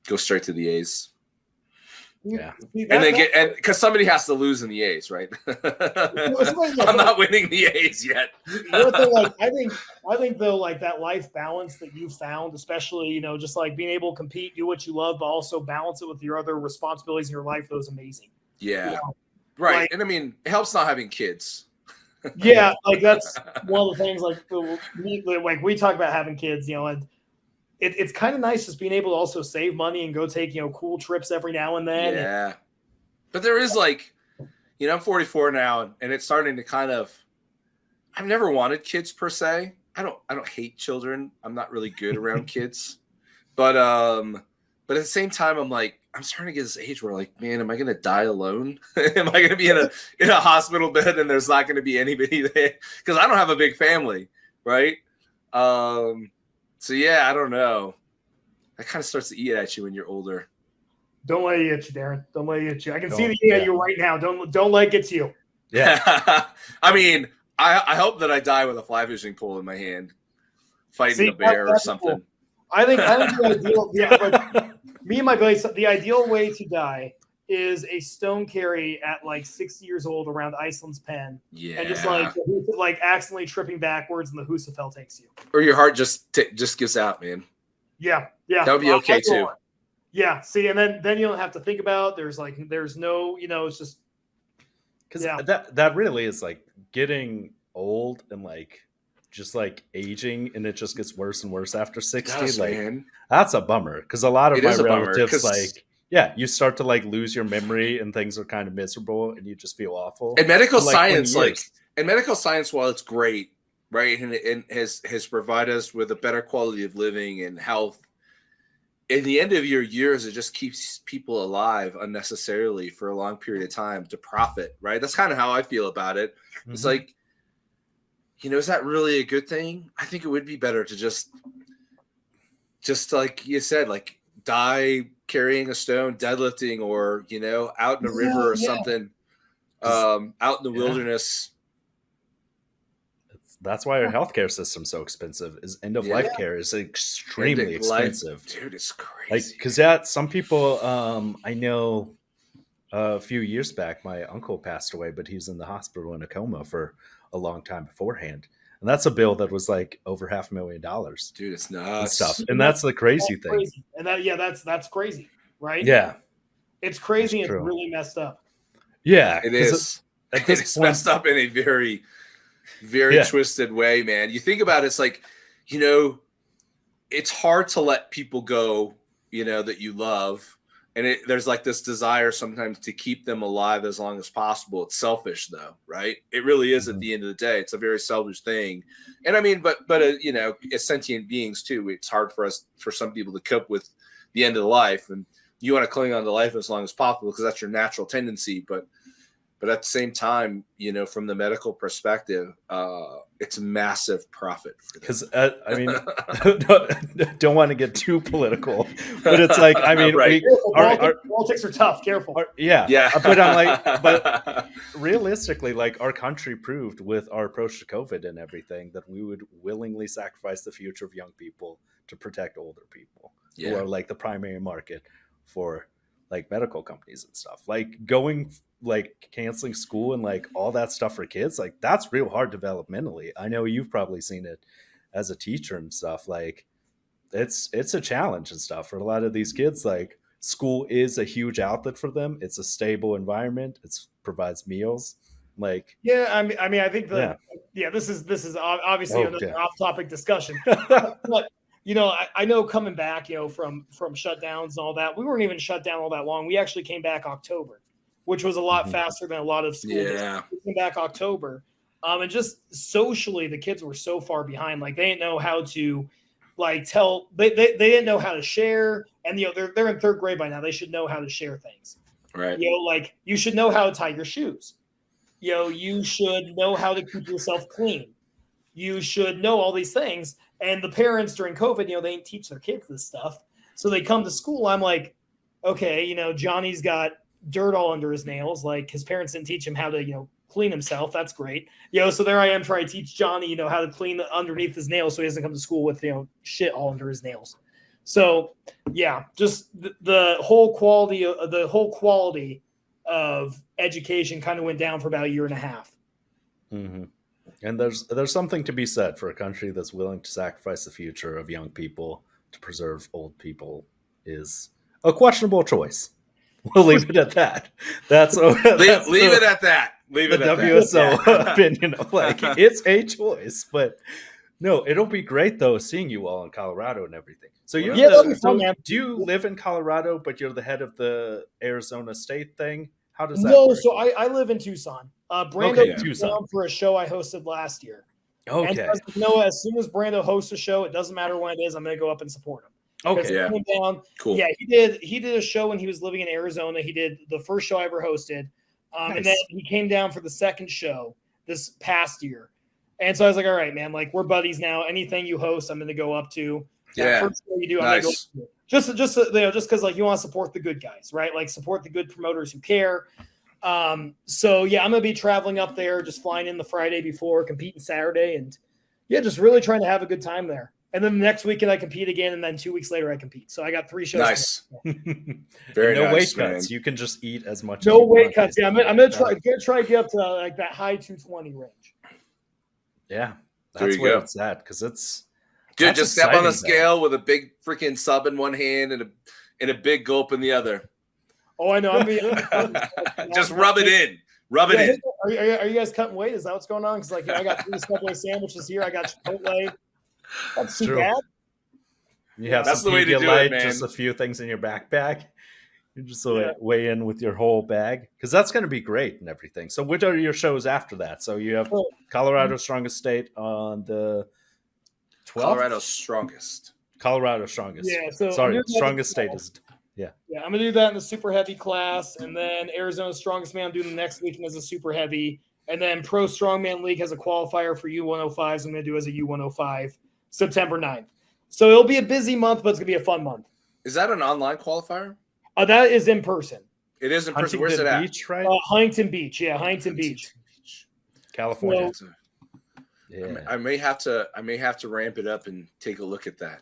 go straight to the A's. Yeah. See, And then because somebody has to lose in the A's, right? I'm not winning the A's yet. like, I think though, like that life balance that you found, especially just like being able to compete, do what you love, but also balance it with your other responsibilities in your life. That was amazing. Yeah, right. Like, And I mean, it helps not having kids. yeah, like that's one of the things. Like we talk about having kids, and it's kind of nice just being able to also save money and go take cool trips every now and then. Yeah, but there is like, I'm 44 now, and it's starting to kind of. I've never wanted kids per se. I don't hate children. I'm not really good around kids, but at the same time, I'm like, I'm starting to get this age where like, man, am I gonna die alone? Am I gonna be in a hospital bed and there's not gonna be anybody there? Because I don't have a big family, right? So yeah, I don't know. That kind of starts to eat at you when you're older. Don't let it get you, Darren. Don't let it get you. I can see the yeah. you right now. Don't let it get to you. Yeah. I mean, I hope that I die with a fly fishing pole in my hand, fighting a bear or something. Cool. I think the ideal, me and my buddies, the ideal way to die is a stone carry at like 60 years old around Iceland's Pen. Yeah. And just like accidentally tripping backwards and the Husafell takes you. Or your heart just gives out, man. Yeah. Yeah. That would be okay too. Yeah. See, and then you don't have to think about there's no, it's just because that really is like getting old and like just like aging, and it just gets worse and worse after 60. Yes, like man. That's a bummer because a lot of It my is a bummer, relatives like you start to like lose your memory and things are kind of miserable and you just feel awful. And medical for, science, while it's great, right, and has provided us with a better quality of living and health. In the end of your years, it just keeps people alive unnecessarily for a long period of time to profit, right? That's kind of how I feel about it. Mm-hmm. It's like, is that really a good thing? I think it would be better to just like you said, like die carrying a stone, deadlifting, or, out in a river or something, out in the wilderness. That's why our healthcare system's so expensive. Is end of life care is extremely expensive. Dude, it's crazy. Like, because some people, I know, a few years back, my uncle passed away, but he was in the hospital in a coma for a long time beforehand, and that's a bill that was like over $500,000. Dude, it's nuts. And stuff, and that's the crazy thing. Crazy. And that's crazy, right? Yeah, it's crazy. It's really messed up. Yeah, it is. It's messed up in a very, very twisted way, man. You think about it, it's like, it's hard to let people go, that you love. And there's like this desire sometimes to keep them alive as long as possible. It's selfish though, right? It really is. At the end of the day, it's a very selfish thing. And I mean, but as sentient beings too, it's hard for some people to cope with the end of life. And you want to cling on to life as long as possible because that's your natural tendency. But at the same time, from the medical perspective, it's a massive profit for them. Because I mean, don't want to get too political, but it's like, I mean, right. Politics are tough. Careful. Yeah. But I'm like, but realistically, like our country proved with our approach to COVID and everything that we would willingly sacrifice the future of young people to protect older people who are like the primary market for like medical companies and stuff. Like canceling school and like all that stuff for kids, like that's real hard developmentally. I know you've probably seen it as a teacher and stuff. Like it's a challenge and stuff for a lot of these kids. Like school is a huge outlet for them. It's a stable environment. It provides meals. Like, Yeah, I think this is obviously another off-topic discussion. But I know coming back, from shutdowns and all that, we weren't even shut down all that long. We actually came back October, which was a lot faster than a lot of schools. Yeah. We came back October, and just socially, the kids were so far behind. Like they didn't know how to, like they didn't know how to share, and they're in third grade by now. They should know how to share things. Right. Like you should know how to tie your shoes. You should know how to keep yourself clean. You should know all these things. And the parents during COVID, they didn't teach their kids this stuff. So they come to school. I'm like, okay, Johnny's got dirt all under his nails. Like his parents didn't teach him how to, clean himself. That's great. So there I am trying to teach Johnny, how to clean underneath his nails so he doesn't come to school with, shit all under his nails. So yeah, just the whole quality of education kind of went down for about a year and a half. Mm-hmm. And there's something to be said for a country that's willing to sacrifice the future of young people to preserve old people is a questionable choice. We'll leave it at that. Leave it at that. Leave it at WSO opinion of it's a choice, but no, it'll be great though seeing you all in Colorado and everything. So do you live in Colorado, but you're the head of the Arizona State thing? How does that work? So I live in Tucson. Brando came down for a show I hosted last year. Okay. And as soon as Brando hosts a show, it doesn't matter when it is, I'm going to go up and support him. Okay. Yeah. He came down. Cool. Yeah, he did a show when he was living in Arizona. He did the first show I ever hosted. Nice. And then he came down for the second show this past year. And so I was like, all right, man, like we're buddies now. Anything you host, I'm going to go up to. Yeah. First show you do, I'm going to go up to. Just because like you want to support the good guys, right? Like support the good promoters who care. So yeah, I'm going to be traveling up there, just flying in the Friday before, competing Saturday, and yeah, just really trying to have a good time there. And then the next weekend I compete again, and then 2 weeks later I compete. So I got 3 shows. Nice. Very no nice, weight man. cuts. You can just eat as much. No weight cuts. Yeah, I'm gonna try to get up to like that high 220 range. Yeah, that's where it's at because it's. Dude, just step on the scale with a big freaking sub in one hand and a big gulp in the other. Oh, I know. Just rub it in. Rub it in. Are you guys cutting weight? Is that what's going on? Because I got 3 Subway sandwiches here. I got Chipotle. That's too bad. You have that's some the way to do it, man. Just a few things in your backpack. You just weigh in with your whole bag because that's going to be great and everything. So, what are your shows after that? So you have Colorado Strongest State on the 12th. Colorado Strongest. Yeah. So Strongest State is. Yeah. Yeah, I'm gonna do that in the super heavy class, and then Arizona Strongest Man I'm doing the next weekend as a super heavy, and then Pro Strongman League has a qualifier for U105s. I'm gonna do as a U105 September 9th. So it'll be a busy month, but it's gonna be a fun month. Is that an online qualifier? That is in person. It is in person. Where's it at? Beach, right? Huntington Beach. Yeah, Huntington Beach, California. Yeah. I may have to ramp it up and take a look at that.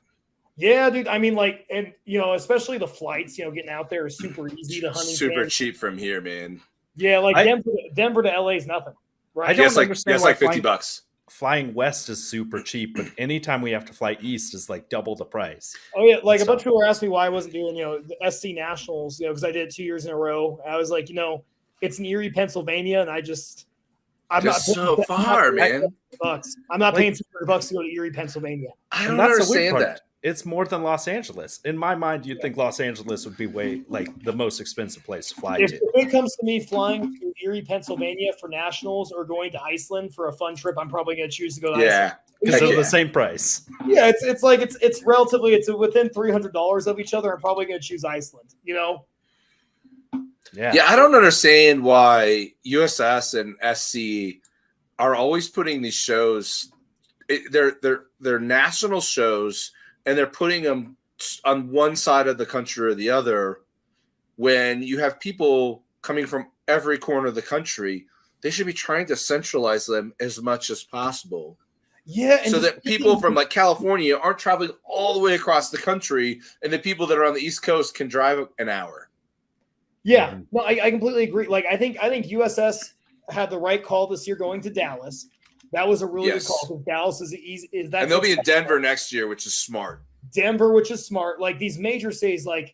Yeah, dude. I mean, like, and especially the flights. Getting out there is super easy. The Huntington. Super cheap from here, man. Yeah, like Denver to LA is nothing. Right? I don't understand. It's like $50. Flying west is super cheap, but anytime we have to fly east is like double the price. Oh yeah, like a bunch of people were asking me why I wasn't doing the SC Nationals, because I did it 2 years in a row. I was like, it's in Erie, Pennsylvania, and I'm not so far, man. I'm not paying $200 to go to Erie, Pennsylvania. I don't understand that. It's more than Los Angeles. In my mind, you'd think Los Angeles would be the most expensive place to fly to. If it comes to me flying to Erie, Pennsylvania for nationals or going to Iceland for a fun trip, I'm probably going to choose to go to Iceland. Because they're the same price. Yeah, it's relatively within $300 of each other. I'm probably going to choose Iceland. Yeah. Yeah, I don't understand why USS and SC are always putting these shows. They're national shows. And they're putting them on one side of the country or the other. When you have people coming from every corner of the country, they should be trying to centralize them as much as possible. Yeah, so that people from like California aren't traveling all the way across the country, and the people that are on the East Coast can drive an hour. Yeah, no, I completely agree. Like I think USS had the right call this year going to Dallas. That was a really good call because Dallas is easy. And they'll be in Denver next year, which is smart. Denver, which is smart. Like these major cities, like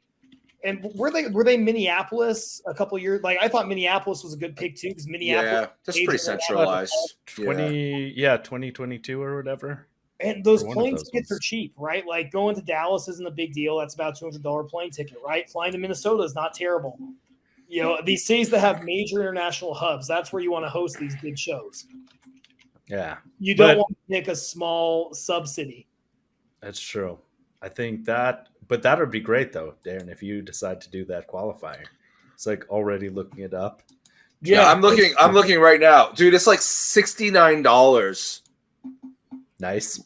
And were they Minneapolis a couple years? Like I thought Minneapolis was a good pick too because Minneapolis, that's pretty centralized. 2022 or whatever. And those Or one of plane those tickets ones. are cheap, right? Like going to Dallas isn't a big deal. That's about $200 plane ticket, right? Flying to Minnesota is not terrible. You know, these cities that have major international hubs, that's where you want to host these big shows. Yeah. You don't But- want to pick a small sub-city. That's true. I think that, but that would be great though, Darren, if you decide to do that qualifier. It's like already looking it up. Yeah, I'm looking right now, dude. It's like $69. Nice.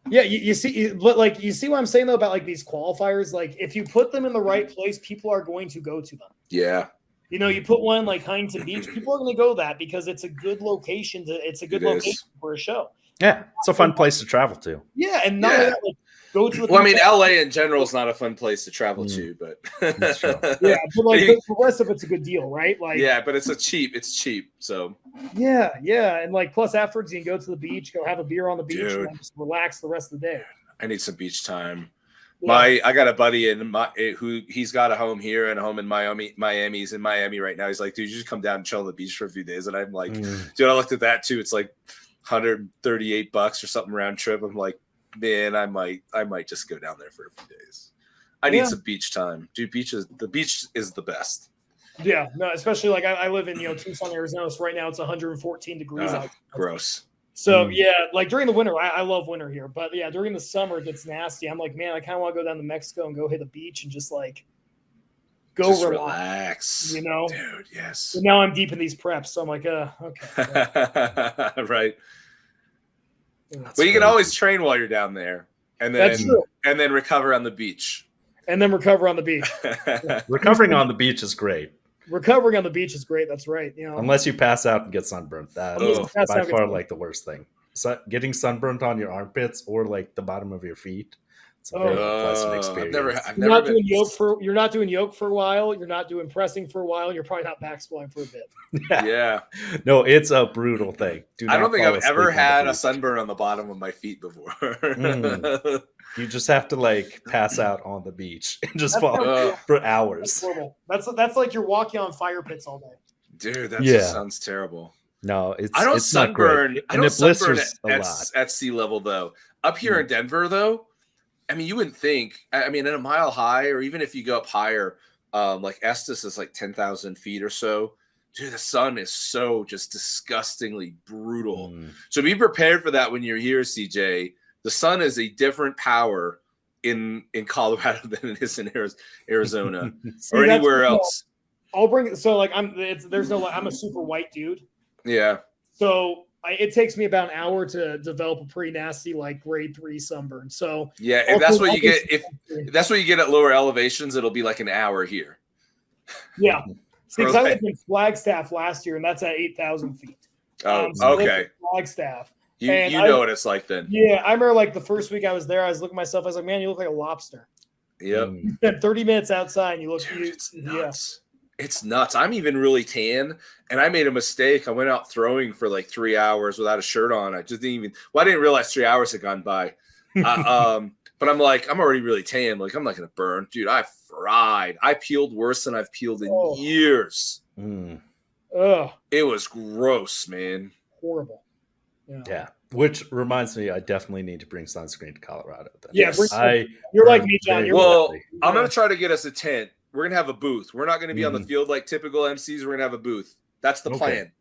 Yeah, you see, like you see what I'm saying though about like these qualifiers. Like if you put them in the right place, people are going to go to them. Yeah. You know, you put one like Huntington Beach, people are going to go that because it's a good location. It's a good location for a show. Yeah, it's a fun place to travel to. Yeah, and not only that, like go to the. Well, I mean, LA in general is not a fun place to travel to, but That's true. Yeah, but like the rest of it's a good deal, right? Like yeah, but it's cheap. So yeah, and like plus afterwards you can go to the beach, go have a beer on the beach, and then just relax the rest of the day. I need some beach time. Yeah. I got a buddy who he's got a home here and a home in Miami. He's in Miami right now. He's like, dude, you just come down and chill on the beach for a few days. And I'm like, dude, I looked at that too. It's like $138 or something round trip. I'm like, man, I might just go down there for a few days. I need some beach time, dude. The beach is the best. Yeah, no, especially like I live in Tucson, Arizona. So right now it's 114 degrees out. Gross. So yeah, like during the winter, I love winter here, but yeah, during the summer it gets nasty. I'm like, man, I kind of want to go down to Mexico and go hit the beach and just like go just relax, dude. Yes. And now I'm deep in these preps, so I'm like, okay, right. Well, you can always train while you're down there, and then recover on the beach. And then recover on the beach. Recovering on the beach is great. Recovering on the beach is great. That's right. Unless you pass out and get sunburnt. That is by far like the worst thing. So getting sunburnt on your armpits or like the bottom of your feet. It's a very pleasant experience. You're not doing yoke for a while. You're not doing pressing for a while. You're probably not back squatting for a bit. Yeah. No, it's a brutal thing. I don't think I've ever had a sunburn on the bottom of my feet before. You just have to like pass out on the beach and just fall for hours. That's like you're walking on fire pits all day. Dude, that just sounds terrible. No, I don't sunburn. I don't sunburn at at sea level though. Up here in Denver though, I mean, you wouldn't think. I mean, at a mile high, or even if you go up higher, like Estes is like 10,000 feet or so. Dude, the sun is so just disgustingly brutal. So be prepared for that when you're here, CJ. The sun is a different power in Colorado than it is in Arizona or anywhere else. I'll bring it. So like I'm a super white dude. Yeah. So it takes me about an hour to develop a pretty nasty like grade 3 sunburn. So yeah, if that's what you get, if that's what you get at lower elevations, it'll be like an hour here. Yeah. See, I lived in Flagstaff last year, and that's at 8,000 feet. Oh, so okay. Flagstaff. You know what it's like then. Yeah, I remember like the first week I was there, I was looking at myself. I was like, man, you look like a lobster. Yep. You spent 30 minutes outside, and you look. Dude, it's nuts. Yeah. It's nuts. I'm even really tan, and I made a mistake. I went out throwing for like 3 hours without a shirt on. I just didn't even. Well, I didn't realize 3 hours had gone by. But I'm like, I'm already really tan. Like, I'm not gonna burn, dude. I fried. I peeled worse than I've peeled in years. It was gross, man. Horrible. Yeah. Which reminds me, I definitely need to bring sunscreen to Colorado. Then. Yes, you're like me, John. I'm gonna try to get us a tent. We're gonna have a booth. We're not gonna be on the field like typical MCs. We're gonna have a booth. That's the plan,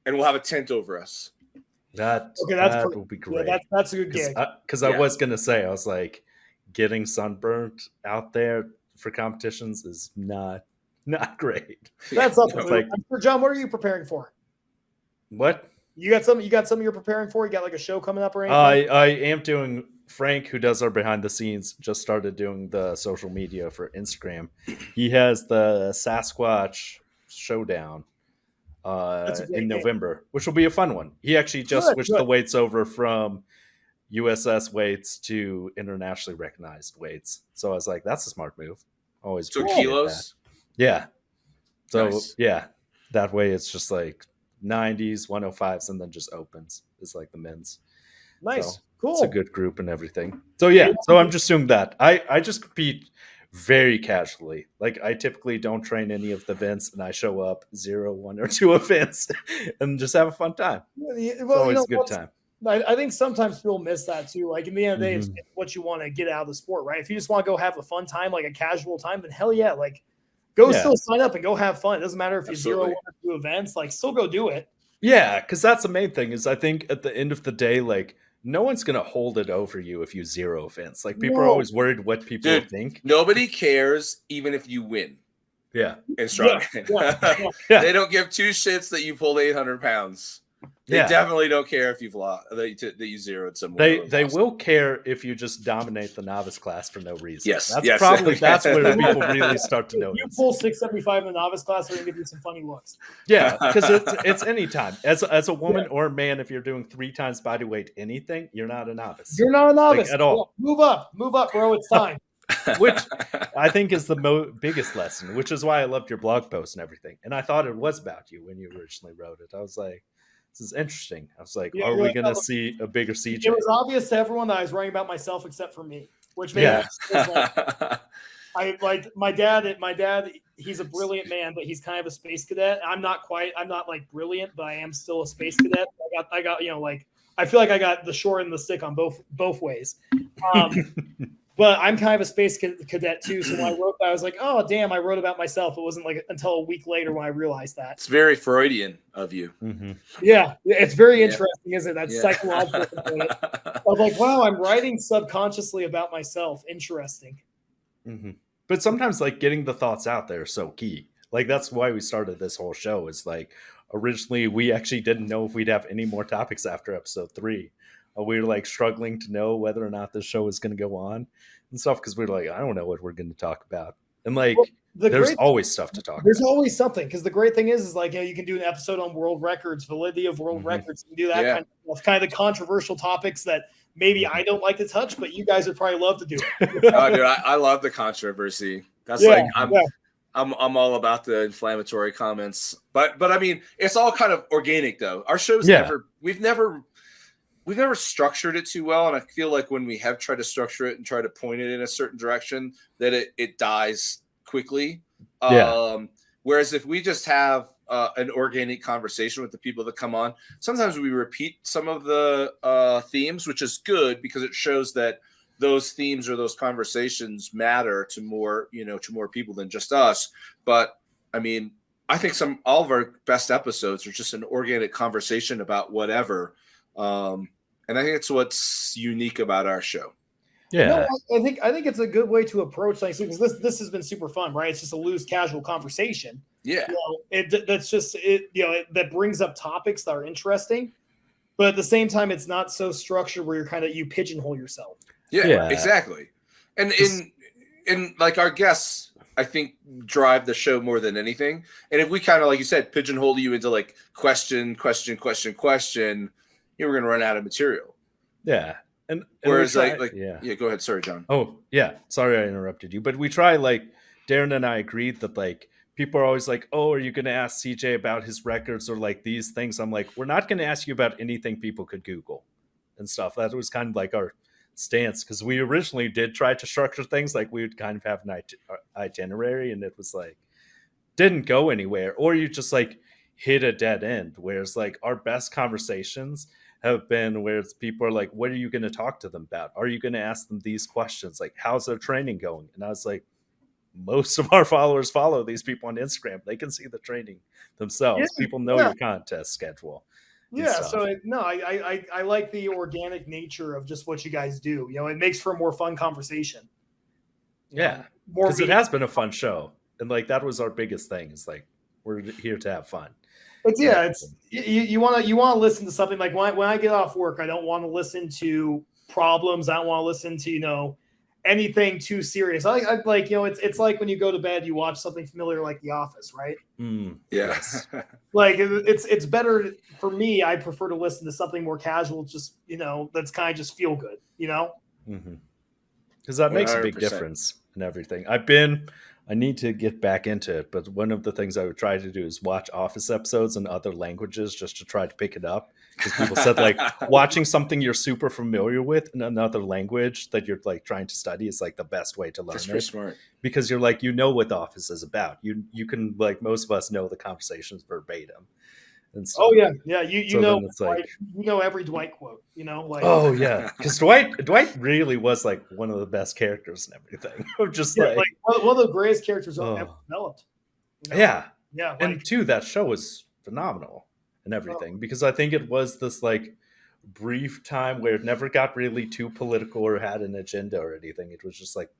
and we'll have a tent over us. That will be great. Yeah, that's a good gig. Because I was gonna say, I was like, getting sunburnt out there for competitions is not great. That's up. Like, John, what are you preparing for? What? You got something you're preparing for? You got like a show coming up or anything? I am doing. Frank, who does our behind the scenes, just started doing the social media for Instagram. He has the Sasquatch Showdown in November, which will be a fun one. He actually just switched the weights over from USS weights to internationally recognized weights. So I was like, that's a smart move. Always 2 kilos. Yeah. So nice. Yeah, that way it's just like 90s, 105s, and then just opens is like the men's. Nice. So cool. It's a good group and everything. So yeah, so I'm just doing that. I just compete very casually. Like I typically don't train any of the events, and I show up 0, 1, or 2 events and just have a fun time. Well, It's always a good time. I think sometimes people miss that too. Like in the end of the day, it's Mhm. what you want to get out of the sport, right? If you just want to go have a fun time, like a casual time, then hell yeah, like go Yeah. still sign up and go have fun. It doesn't matter if you zero Absolutely. 1 or 2 events, like still go do it. Yeah, because that's the main thing is I think at the end of the day, like no one's gonna hold it over you if you 0 events. Like people are No. always worried what people Dude, think. nobody cares even if you win Yeah. in strongman. Yeah. Yeah. They don't give 2 shits that you pulled 800 pounds. They Yeah. definitely don't care if you've lost, that you zeroed someone. They will care if you just dominate the novice class for no reason. Yes, That's yes. probably that's where people really start to If notice. you pull 675 in the novice class, they're gonna give you some funny looks. Yeah, because it's any time. As a woman or a man, if you're doing 3 times body weight anything, you're not a novice. You're not a novice at all. Yeah, move up, bro. It's time. Which I think is the biggest lesson, which is why I loved your blog post and everything. And I thought it was about you when you originally wrote it. I was like, this is interesting. I was like, Yeah, are you're we like, going to oh, see a bigger CJ? It was obvious to everyone that I was writing about myself except for me, which made Yeah. I like my dad. My dad, he's a brilliant man, but he's kind of a space cadet. I'm not like brilliant, but I am still a space cadet. I got, like I feel like I got the short and the stick on both ways. But I'm kind of a space cadet too. So when I wrote that, I was like, oh damn, I wrote about myself. It wasn't like until a week later when I realized that. It's very Freudian of you. Mm-hmm. Yeah, it's very interesting, isn't it? That's Yeah. psychological. I was like, wow, I'm writing subconsciously about myself. Interesting. Mm-hmm. But sometimes like getting the thoughts out there is so key. Like that's why we started this whole show. Is like originally we actually didn't know if we'd have any more topics after episode 3. We were like struggling to know whether or not this show is going to go on and stuff because we were like, I don't know what we're going to talk about. And like, there's always stuff to talk There's about. always something because the great thing is like, you can do an episode on world records, validity of world records. You can do that kind of the controversial topics that maybe I don't like to touch, but you guys would probably love to do. Oh, dude, I love the controversy. That's I'm all about the inflammatory comments, but I mean, it's all kind of organic though. Our show's we've never structured it too well, and I feel like when we have tried to structure it and try to point it in a certain direction, that it dies quickly. Whereas if we just have an organic conversation with the people that come on, sometimes we repeat some of the themes, which is good because it shows that those themes or those conversations matter to more people than just us. But I mean, I think all of our best episodes are just an organic conversation about whatever. And I think it's what's unique about our show. Yeah, no, I think it's a good way to approach things because this has been super fun, right? It's just a loose, casual conversation. Yeah, that brings up topics that are interesting, but at the same time, it's not so structured where you pigeonhole yourself. Yeah, exactly. And in like our guests, I think drive the show more than anything. And if we kind of, like you said, pigeonhole you into like question, we're going to run out of material. Yeah. And whereas go ahead. Sorry, John. Oh yeah. Sorry, I interrupted you, but we try, like Darren and I agreed that like people are always like, oh, are you going to ask CJ about his records or like these things? I'm like, we're not going to ask you about anything people could Google and stuff. That was kind of like our stance. Cause we originally did try to structure things. Like we would kind of have an itinerary and it was like, didn't go anywhere, or you just like hit a dead end. Whereas like our best conversations have been where people are like, what are you going to talk to them about? Are you going to ask them these questions? Like, how's their training going? And I was like, most of our followers follow these people on Instagram. They can see the training themselves. Yeah, people know your contest schedule. Yeah. So I like the organic nature of just what you guys do. It makes for a more fun conversation. Yeah. Because it has been a fun show. And like, that was our biggest thing. Is like, we're here to have fun. It's you want to listen to something like when I get off work, I don't want to listen to problems. I don't want to listen to anything too serious. I like it's like when you go to bed, you watch something familiar like The Office, right? Yes. Like it's better for me. I prefer to listen to something more casual, just that's kind of just feel good, because that makes 100%. A big difference in everything. I've been I need to get back into it, but one of the things I would try to do is watch Office episodes in other languages just to try to pick it up. Because people said like watching something you're super familiar with in another language that you're like trying to study is like the best way to learn That's it. pretty smart. Because you're like, you know what the Office is about. You can, like, most of us know the conversations verbatim. And so, Oh yeah. You so know, then it's like, you know every Dwight quote. You know, like oh yeah, because Dwight really was like one of the best characters and everything. Just yeah, like, like one of the greatest characters Oh. ever developed. You know? yeah, Yeah, like, and too, that show was phenomenal and everything, because I think it was this like brief time where it never got really too political or had an agenda or anything. It was just like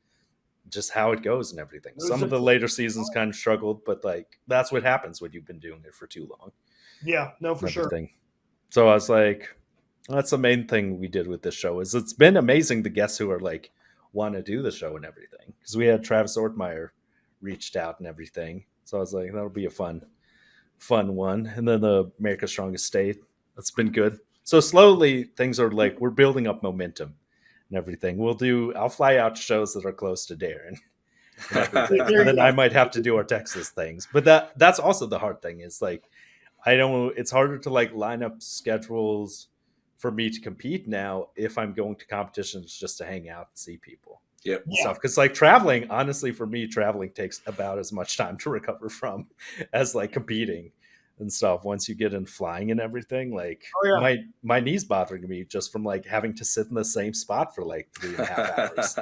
just how it goes and everything. was Some of just- the later seasons kind of struggled, but like that's what happens when you've been doing it for too long. yeah, no, for and sure. everything. So I was like, that's the main thing we did with this show. Is it's been amazing the guests who are like want to do the show and everything, because we had Travis Ortmeyer reached out and everything. So I was like, that'll be a fun one. And then the America's Strongest State, that's been good. So slowly things are like we're building up momentum and everything. I'll fly out to shows that are close to Darren. And everything. And then I might have to do our Texas things. But that's also the hard thing is like it's harder to like line up schedules for me to compete now if I'm going to competitions just to hang out and see people. Yep. And stuff. Because like traveling, honestly, for me, traveling takes about as much time to recover from as like competing and stuff. Once you get in flying and everything, like my knees bothering me just from like having to sit in the same spot for like 3.5 hours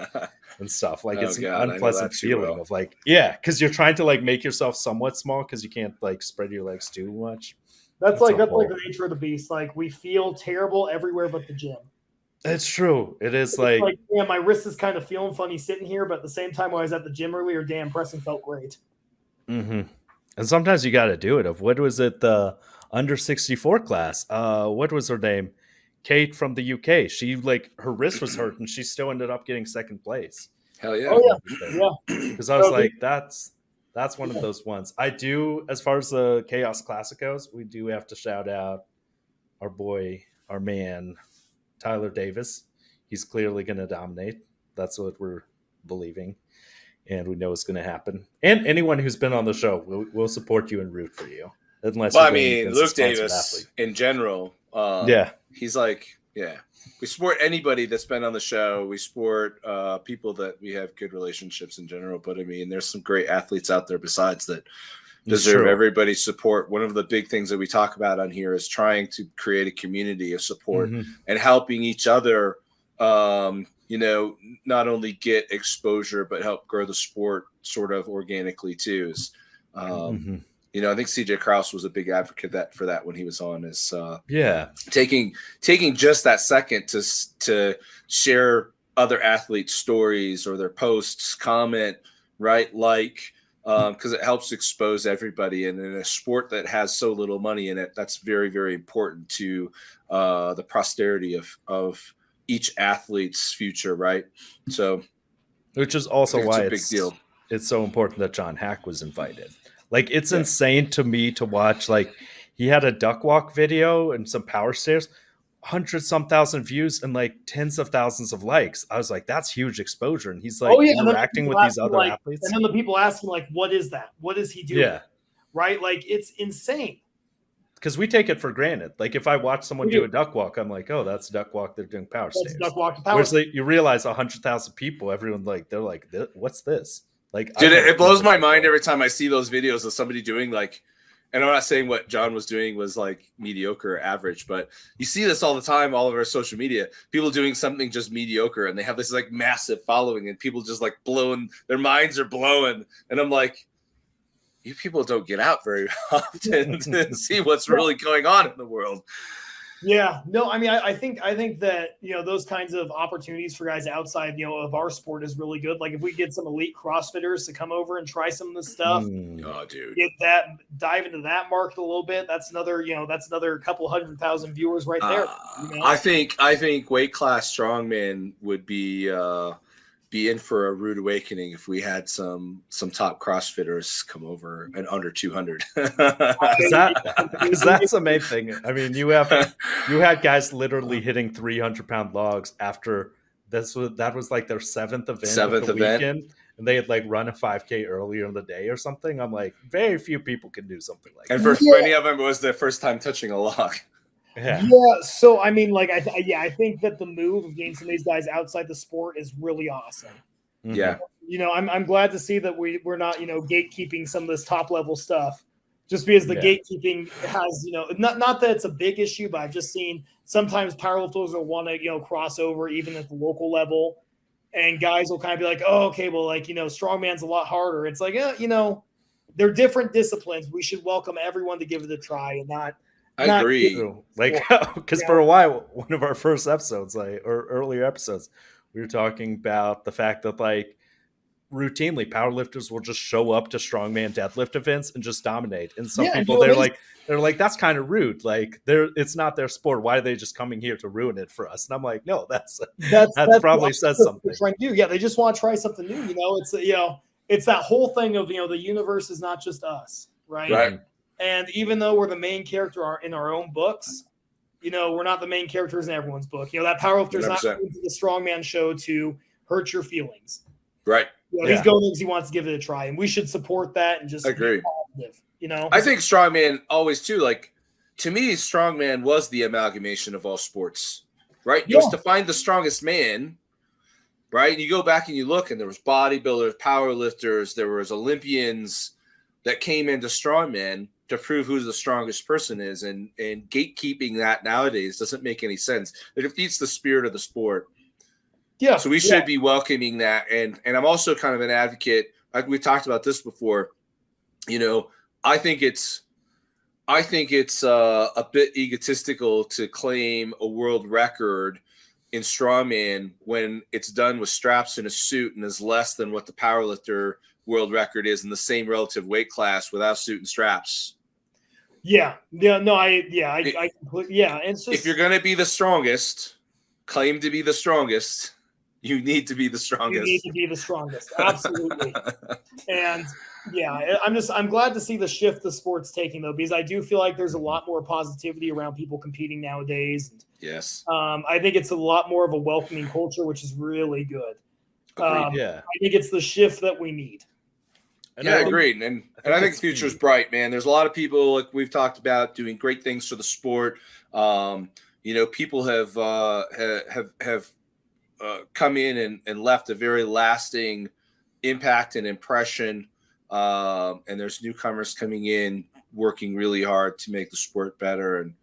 and stuff. Like it's an unpleasant feeling of like, because you're trying to like make yourself somewhat small because you can't like spread your legs too much. That's like the nature of the beast. Like we feel terrible everywhere but the gym. It's true. It is it's like yeah, my wrist is kind of feeling funny sitting here, but at the same time, when I was at the gym earlier, damn, pressing felt great. Mm-hmm. And sometimes you got to do it. Of what was it? The under 64 class. What was her name? Kate from the UK. She like her wrist was hurt, and she still ended up getting second place. Hell yeah! Oh yeah. Because I was like, that's one of those ones. I do, as far as the Chaos Classic goes, we do have to shout out our boy, our man, Tyler Davis. He's clearly going to dominate. That's what we're believing, and we know it's going to happen. And anyone who's been on the show, we'll support you and root for you. Unless, well, I mean, Luke Davis in general. He's like, we support anybody that's been on the show. We support people that we have good relationships in general. But I mean, there's some great athletes out there besides that deserve everybody's support. One of the big things that we talk about on here is trying to create a community of support and helping each other, not only get exposure, but help grow the sport sort of organically too. I think CJ Kraus was a big advocate for that when he was on is taking just that second to share other athletes' stories or their posts, comment, right? Because it helps expose everybody. And in a sport that has so little money in it, that's very, very important to the posterity of each athlete's future, right? So, which is also why it's a big deal. It's so important that John Hack was invited. Like, it's insane to me to watch. Like, he had a duck walk video and some power stairs, 100-some thousand views and like tens of thousands of likes. I was like, that's huge exposure. And he's like interacting with these other athletes. And then the people asking, like, what is that? What is he doing? Yeah. Right? Like, it's insane. Because we take it for granted. Like, if I watch someone do a duck walk, I'm like, oh, that's a duck walk. They're doing power stairs. Duck walk to power. Whereas you realize 100,000 people, everyone they're like, what's this? Like, dude, it blows my mind every time I see those videos of somebody doing like, and I'm not saying what John was doing was like mediocre or average, but you see this all the time, all over social media, people doing something just mediocre and they have this like massive following and people just like their minds are blowing. And I'm like, you people don't get out very often to see what's really going on in the world. Yeah, no, I mean, I think that, those kinds of opportunities for guys outside, of our sport is really good. Like if we get some elite CrossFitters to come over and try some of this stuff, oh, dude, dive into that market a little bit. That's another couple 100,000 viewers right there. I think weight class strongman would be in for a rude awakening if we had some top CrossFitters come over and under 200. Because that's the main thing. I mean, you had guys literally hitting 300-pound logs after that was like their seventh event. and they had like run a 5K earlier in the day or something. I'm like, very few people can do something like And that. for many of them, it was their first time touching a log. Yeah. So I mean, like, I think that the move of getting some of these guys outside the sport is really awesome. Yeah. I'm glad to see that we're not, gatekeeping some of this top level stuff, just because the gatekeeping has, not that it's a big issue, but I've just seen sometimes powerlifters will want to, cross over even at the local level, and guys will kind of be like, oh, okay, well, like, strongman's a lot harder. It's like, they're different disciplines. We should welcome everyone to give it a try and not. I agree. Like, because for a while, one of our first episodes, or earlier episodes, we were talking about the fact that like routinely powerlifters will just show up to strongman deadlift events and just dominate. And some people they're like, that's kind of rude. Like it's not their sport. Why are they just coming here to ruin it for us? And I'm like, no, that probably says something. Trying to do. Yeah, they just want to try something new. It's it's that whole thing of the universe is not just us, right? Right. And even though we're the main character in our own books, we're not the main characters in everyone's book. That powerlifter's 100%. not going to the strongman show to hurt your feelings. Right. He's going because he wants to give it a try, and we should support that and just agree. Be positive, I think strongman always too. Like to me, strongman was the amalgamation of all sports. Right. It was to find the strongest man. Right. And you go back and you look, and there was bodybuilders, powerlifters, there was Olympians that came into strongman to prove who the strongest person is, and gatekeeping that nowadays doesn't make any sense. It defeats the spirit of the sport. Yeah. So we should be welcoming that, and I'm also kind of an advocate. We talked about this before. I think it's a bit egotistical to claim a world record in strongman when it's done with straps and a suit and is less than what the powerlifter world record is in the same relative weight class without suit and straps. It's just, if you're going to be the strongest, claim to be the strongest, you need to be the strongest. You need to be the strongest. Absolutely. And I'm glad to see the shift the sport's taking, though, because I do feel like there's a lot more positivity around people competing nowadays. Yes. I think it's a lot more of a welcoming culture, which is really good. I think it's the shift that we need. Agreed. And I think the future is bright, man. There's a lot of people, like we've talked about, doing great things for the sport. People have come in and left a very lasting impact and impression. And there's newcomers coming in, working really hard to make the sport better. And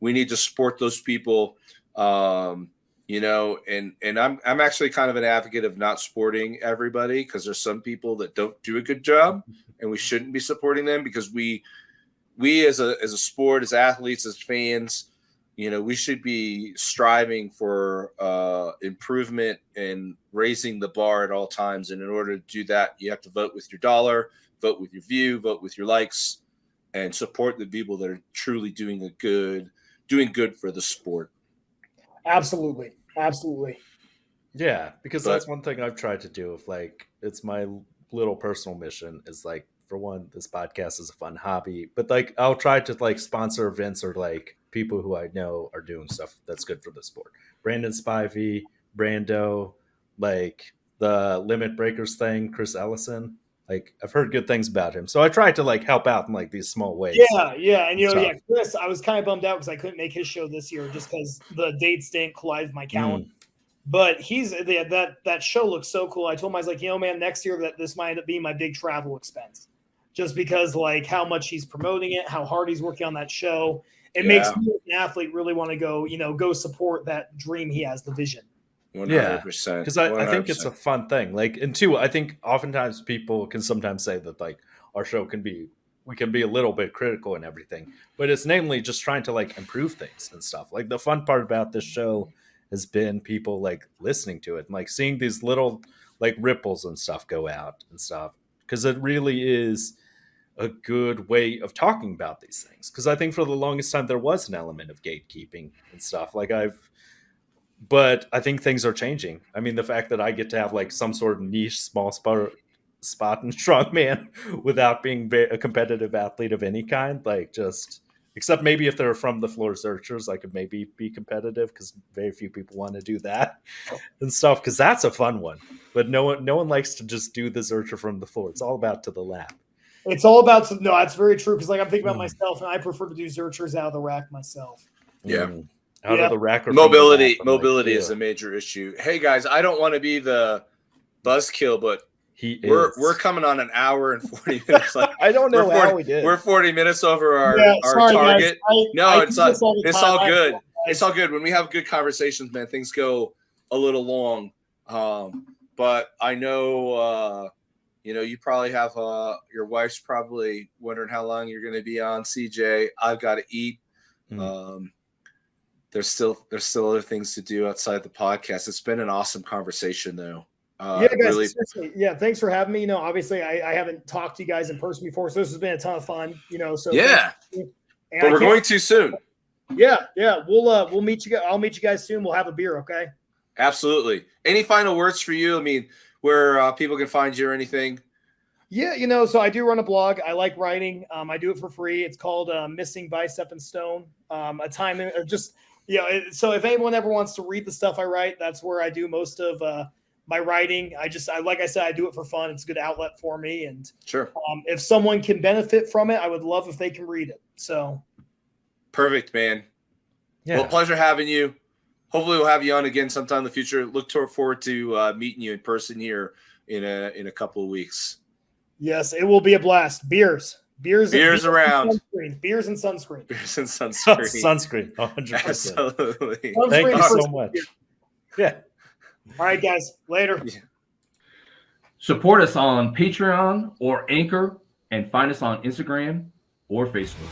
we need to support those people. And I'm actually kind of an advocate of not supporting everybody, because there's some people that don't do a good job, and we shouldn't be supporting them, because we as a sport, as athletes, as fans, we should be striving for improvement and raising the bar at all times. And in order to do that, you have to vote with your dollar, vote with your view, vote with your likes, and support the people that are truly doing good for the sport. Absolutely. Yeah, because that's one thing I've tried to do. It's my little personal mission is like, for one, this podcast is a fun hobby, but like I'll try to sponsor events or people who I know are doing stuff that's good for the sport. Brandon Spivey, Brando, the Limit Breakers thing, Chris Ellison. I've heard good things about him, so I try to help out in these small ways. And Chris, I was kind of bummed out because I couldn't make his show this year just because the dates didn't collide with my calendar. But that show looks so cool. I told him, I was like, man, next year that this might end up being my big travel expense, just because how much he's promoting it, how hard he's working on that show. It makes me, an athlete, really want to go support that dream he has, the vision. 100%. Because I think it's a fun thing. And two, I think oftentimes people can sometimes say that our show we can be a little bit critical and everything, but it's namely just trying to improve things and stuff. The fun part about this show has been people listening to it and seeing these little ripples and stuff go out and stuff, because it really is a good way of talking about these things. Because I think for the longest time there was an element of gatekeeping and stuff. But I think things are changing. I mean, the fact that I get to have some sort of niche small spot in strongman without being a competitive athlete of any kind, just Except maybe if they're from the floor searchers, I could maybe be competitive because very few people want to do that and stuff. Because that's a fun one, but no one likes to just do the searcher from the floor. It's all about to the lap. It's all about no. That's very true because like I'm thinking about Mm. myself, and I prefer to do searchers out of the rack myself. Yeah. Out Yeah. of the rack or Mobility from the lap, I'm like, is a major issue. Hey guys, I don't want to be the buzzkill, but we're coming on an hour and 40 minutes. Like, I don't know how we did. We're 40 minutes over our sorry, target. guys. It's do this all the it's time. all good. It's all good. When we have good conversations, man, things go a little long. But I know you probably have your wife's probably wondering how long you're going to be on, CJ. I've got to eat. There's still other things to do outside the podcast. It's been an awesome conversation, though. Yeah, guys. Really, Seriously, yeah. Thanks for having me. Obviously, I haven't talked to you guys in person before, so this has been a ton of fun. So yeah. But we're going too soon. Yeah. We'll meet you. I'll meet you guys soon. We'll have a beer. Okay. Absolutely. Any final words for you? I mean, where people can find you or anything? Yeah, so I do run a blog. I like writing. I do it for free. It's called Missing Bicep and Stone. So if anyone ever wants to read the stuff I write, that's where I do most of my writing. Like I said, I do it for fun. It's a good outlet for me. And sure. If someone can benefit from it, I would love if they can read it. So perfect, man. Yeah. Well, pleasure having you. Hopefully we'll have you on again sometime in the future. Look forward to meeting you in person here in a couple of weeks. Yes, it will be a blast. Beers around. Beers and sunscreen. Sunscreen. 100%. Absolutely. Thank you so much. Yeah. All right, guys. Later. Yeah. Support us on Patreon or Anchor, and find us on Instagram or Facebook.